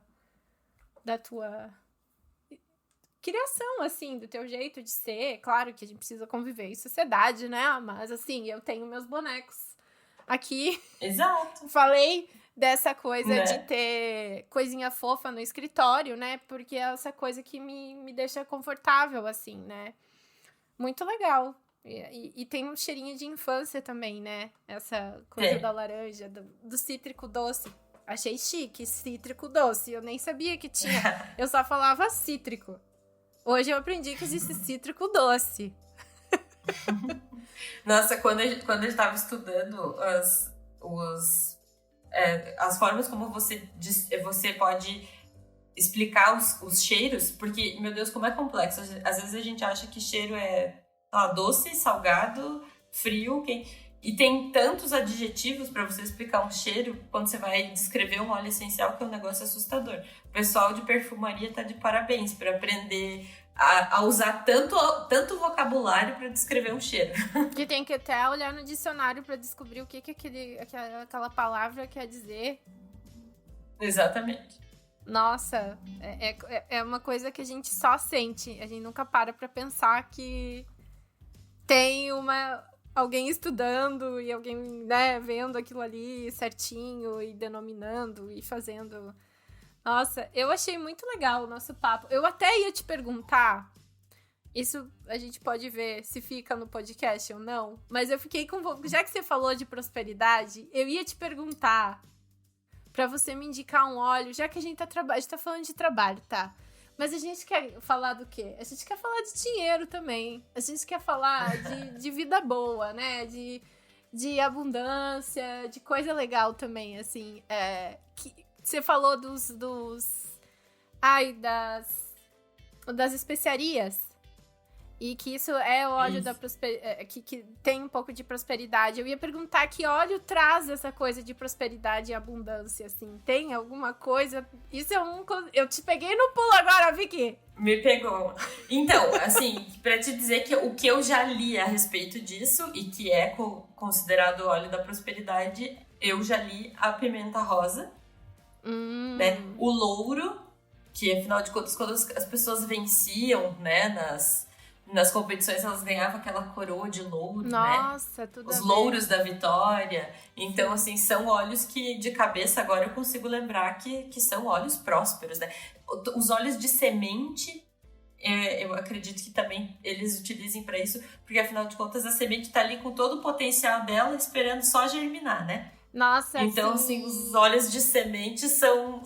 criação, assim, do teu jeito de ser. Claro que a gente precisa conviver em sociedade, né? Mas, assim, eu tenho meus bonecos aqui. Exato. Falei dessa coisa, né? De ter coisinha fofa no escritório, né? Porque é essa coisa que me deixa confortável, assim, né? Muito legal. E tem um cheirinho de infância também, né? Essa coisa da laranja, do cítrico doce. Achei chique, cítrico doce. Eu nem sabia que tinha. Eu só falava cítrico. Hoje eu aprendi que existe cítrico doce. Nossa, quando eu estava estudando as formas como você pode explicar os cheiros, porque, meu Deus, como é complexo. Às vezes a gente acha que cheiro é doce, salgado, frio, e tem tantos adjetivos para você explicar um cheiro quando você vai descrever um óleo essencial, que é um negócio assustador. O pessoal de perfumaria tá de parabéns para aprender a usar tanto vocabulário para descrever um cheiro. Que tem que até olhar no dicionário para descobrir o que aquela palavra quer dizer. Exatamente. Nossa, é uma coisa que a gente só sente. A gente nunca para pensar que tem alguém estudando e alguém, né, vendo aquilo ali certinho e denominando e fazendo. Nossa, eu achei muito legal o nosso papo. Eu até ia te perguntar, isso a gente pode ver se fica no podcast ou não, mas eu fiquei com... Já que você falou de prosperidade, eu ia te perguntar pra você me indicar um óleo, já que a gente tá falando de trabalho, tá? Mas a gente quer falar do quê? A gente quer falar de dinheiro também. A gente quer falar de vida boa, né? De abundância, de coisa legal também, assim. Que você falou das especiarias. E que isso é o óleo da prosperidade, que tem um pouco de prosperidade. Eu ia perguntar que óleo traz essa coisa de prosperidade e abundância, assim. Tem alguma coisa? Isso é eu te peguei no pulo agora, Vicky. Me pegou. Então, assim, pra te dizer que o que eu já li a respeito disso, e que é considerado o óleo da prosperidade, eu já li a pimenta rosa, né? O louro, que afinal de contas, quando as pessoas venciam, né, nas competições, elas ganhavam aquela coroa de louro, Nossa, né? tudo Os louros da vitória. Então, assim, são óleos que, de cabeça, agora eu consigo lembrar que são óleos prósperos, né? Os óleos de semente, eu acredito que também eles utilizem para isso, porque, afinal de contas, a semente tá ali com todo o potencial dela, esperando só germinar, né? Nossa, então, sim. assim, os óleos de semente são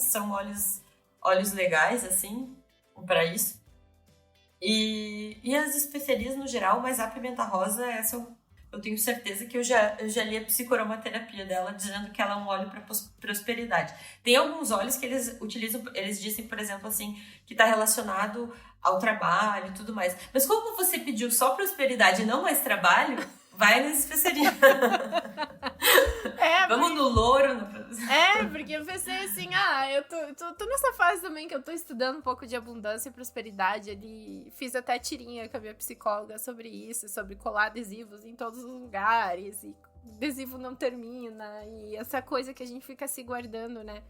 óleos legais, assim, para isso. E as especiarias no geral, mas a pimenta rosa, essa eu tenho certeza que eu já li a psicoromaterapia dela, dizendo que ela é um óleo para prosperidade. Tem alguns óleos que eles utilizam, eles dizem, por exemplo, assim, que está relacionado ao trabalho e tudo mais. Mas como você pediu só prosperidade e não mais trabalho, vai nas especiarias. Vamos no louro. Porque eu pensei assim, eu tô nessa fase também que eu tô estudando um pouco de abundância e prosperidade ali. Fiz até tirinha com a minha psicóloga sobre isso, sobre colar adesivos em todos os lugares, e adesivo não termina, e essa coisa que a gente fica se guardando, né?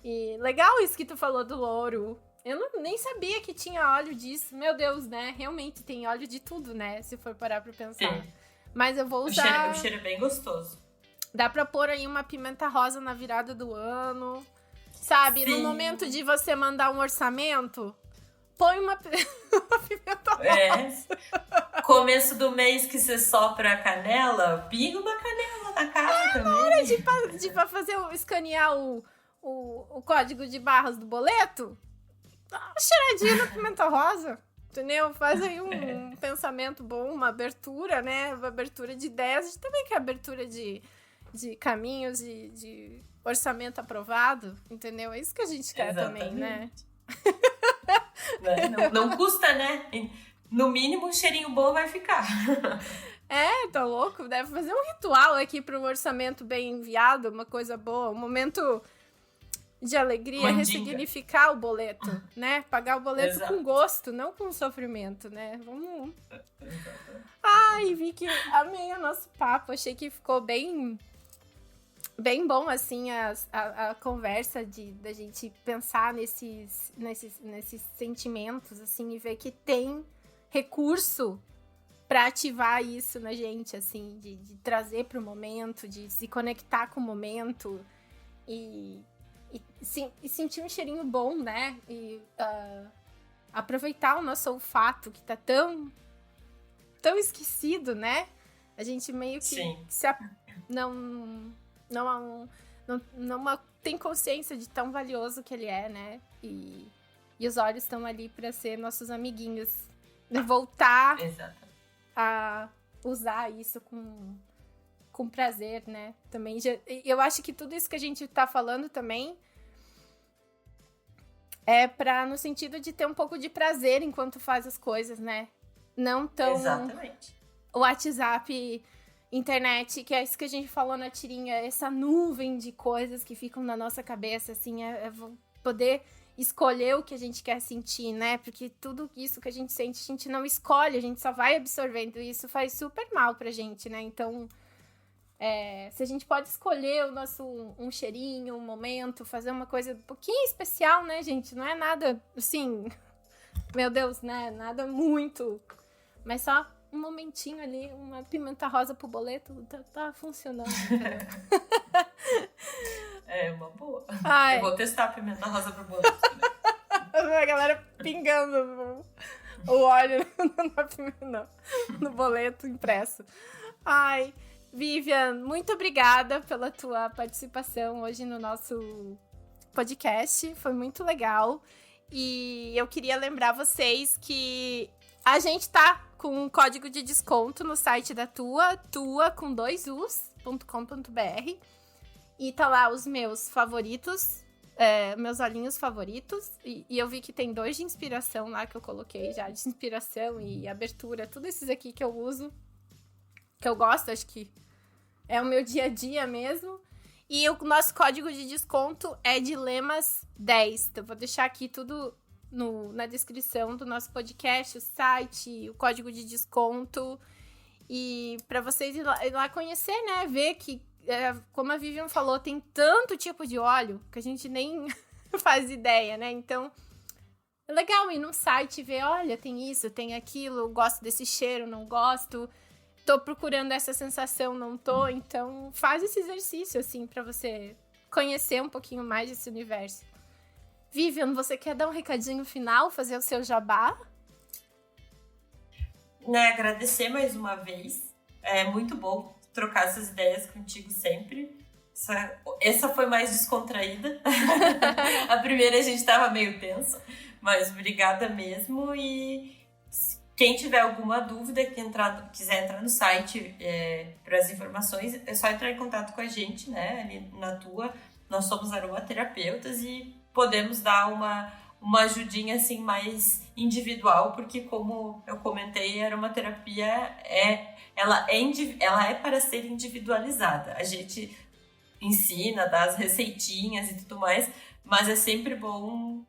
E legal isso que tu falou do louro. Eu nem sabia que tinha óleo disso. Meu Deus, né? Realmente tem óleo de tudo, né? Se for parar pra pensar. Sim. Mas eu vou usar... O cheiro é bem gostoso. Dá pra pôr aí uma pimenta rosa na virada do ano. Sabe? Sim. No momento de você mandar um orçamento, põe uma pimenta rosa. Começo do mês que você sopra a canela, pinga uma canela na cara também. Na hora de escanear o código de barras do boleto, dá uma cheiradinha na pimenta rosa. Entendeu? Faz aí um pensamento bom, uma abertura, né? Uma abertura de ideias. A gente também quer abertura de caminhos, de orçamento aprovado, entendeu? É isso que a gente quer. Exatamente. Também, né? Não custa, né? No mínimo, um cheirinho bom vai ficar. Tá louco? Deve fazer um ritual aqui para um orçamento bem enviado, uma coisa boa, um momento de alegria, ressignificar o boleto, né? Pagar o boleto com gosto, não com sofrimento, né? Vamos... Ai, Vicky, amei o nosso papo. Achei que ficou bem bom, assim, a conversa da gente pensar nesses sentimentos, assim, e ver que tem recurso para ativar isso na gente, assim, de trazer pro momento, de se conectar com o momento e sentir um cheirinho bom, né? E aproveitar o nosso olfato, que tá tão esquecido, né? A gente meio que não tem consciência de tão valioso que ele é, né? E os olhos estão ali para ser nossos amiguinhos. Né? Voltar a usar isso com prazer, né? Também eu acho que tudo isso que a gente tá falando também é no sentido de ter um pouco de prazer enquanto faz as coisas, né? Não tão... Exatamente. O WhatsApp, internet, que é isso que a gente falou na tirinha, essa nuvem de coisas que ficam na nossa cabeça, assim, poder escolher o que a gente quer sentir, né? Porque tudo isso que a gente sente, a gente não escolhe, a gente só vai absorvendo, e isso faz super mal pra gente, né? Então, se a gente pode escolher um cheirinho, um momento, fazer uma coisa um pouquinho especial, né, gente? Não é nada, assim, meu Deus, né? Nada muito, mas só um momentinho ali, uma pimenta rosa pro boleto, tá funcionando. É uma boa. Ai. Eu vou testar a pimenta rosa pro boleto. A galera pingando o óleo no boleto impresso. Ai, Vivian, muito obrigada pela tua participação hoje no nosso podcast. Foi muito legal. E eu queria lembrar vocês que a gente tá com um código de desconto no site da Tua com 2us.com.br. E tá lá os meus favoritos meus olhinhos favoritos. E eu vi que tem 2 de inspiração lá que eu coloquei já, de inspiração e abertura. Tudo esses aqui que eu uso, que eu gosto, acho que é o meu dia a dia mesmo. E o nosso código de desconto é Dilemas10. Então, vou deixar aqui tudo na descrição do nosso podcast, o site, o código de desconto. E para vocês ir lá conhecer, né? Ver que, como a Vivian falou, tem tanto tipo de óleo que a gente nem faz ideia, né? Então, é legal ir num site e ver, olha, tem isso, tem aquilo, gosto desse cheiro, não gosto... Tô procurando essa sensação, não tô. Então, faz esse exercício, assim, pra você conhecer um pouquinho mais desse universo. Vivian, você quer dar um recadinho final, fazer o seu jabá? Agradecer mais uma vez. É muito bom trocar essas ideias contigo sempre. Essa foi mais descontraída. A primeira a gente tava meio tenso, mas obrigada mesmo. E quem tiver alguma dúvida, quiser entrar no site para as informações, é só entrar em contato com a gente, né? Ali na Tua, nós somos aromaterapeutas e podemos dar uma ajudinha assim mais individual, porque como eu comentei, a aromaterapia ela é para ser individualizada. A gente ensina, dá as receitinhas e tudo mais, mas é sempre bom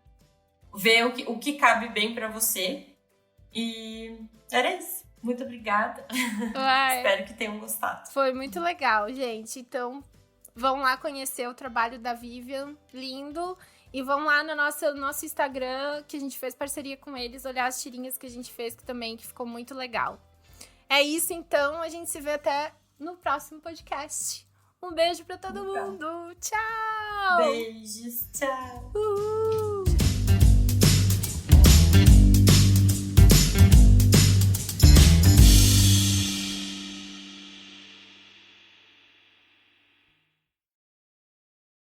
ver o que cabe bem para você. E era isso. Muito obrigada. Espero que tenham gostado. Foi muito legal, gente. Então, vão lá conhecer o trabalho da Vivian. Lindo. E vão lá no nosso Instagram, que a gente fez parceria com eles, olhar as tirinhas que a gente fez que ficou muito legal. É isso, então. A gente se vê até no próximo podcast. Um beijo pra todo mundo. Tchau! Beijos, tchau! Uhul!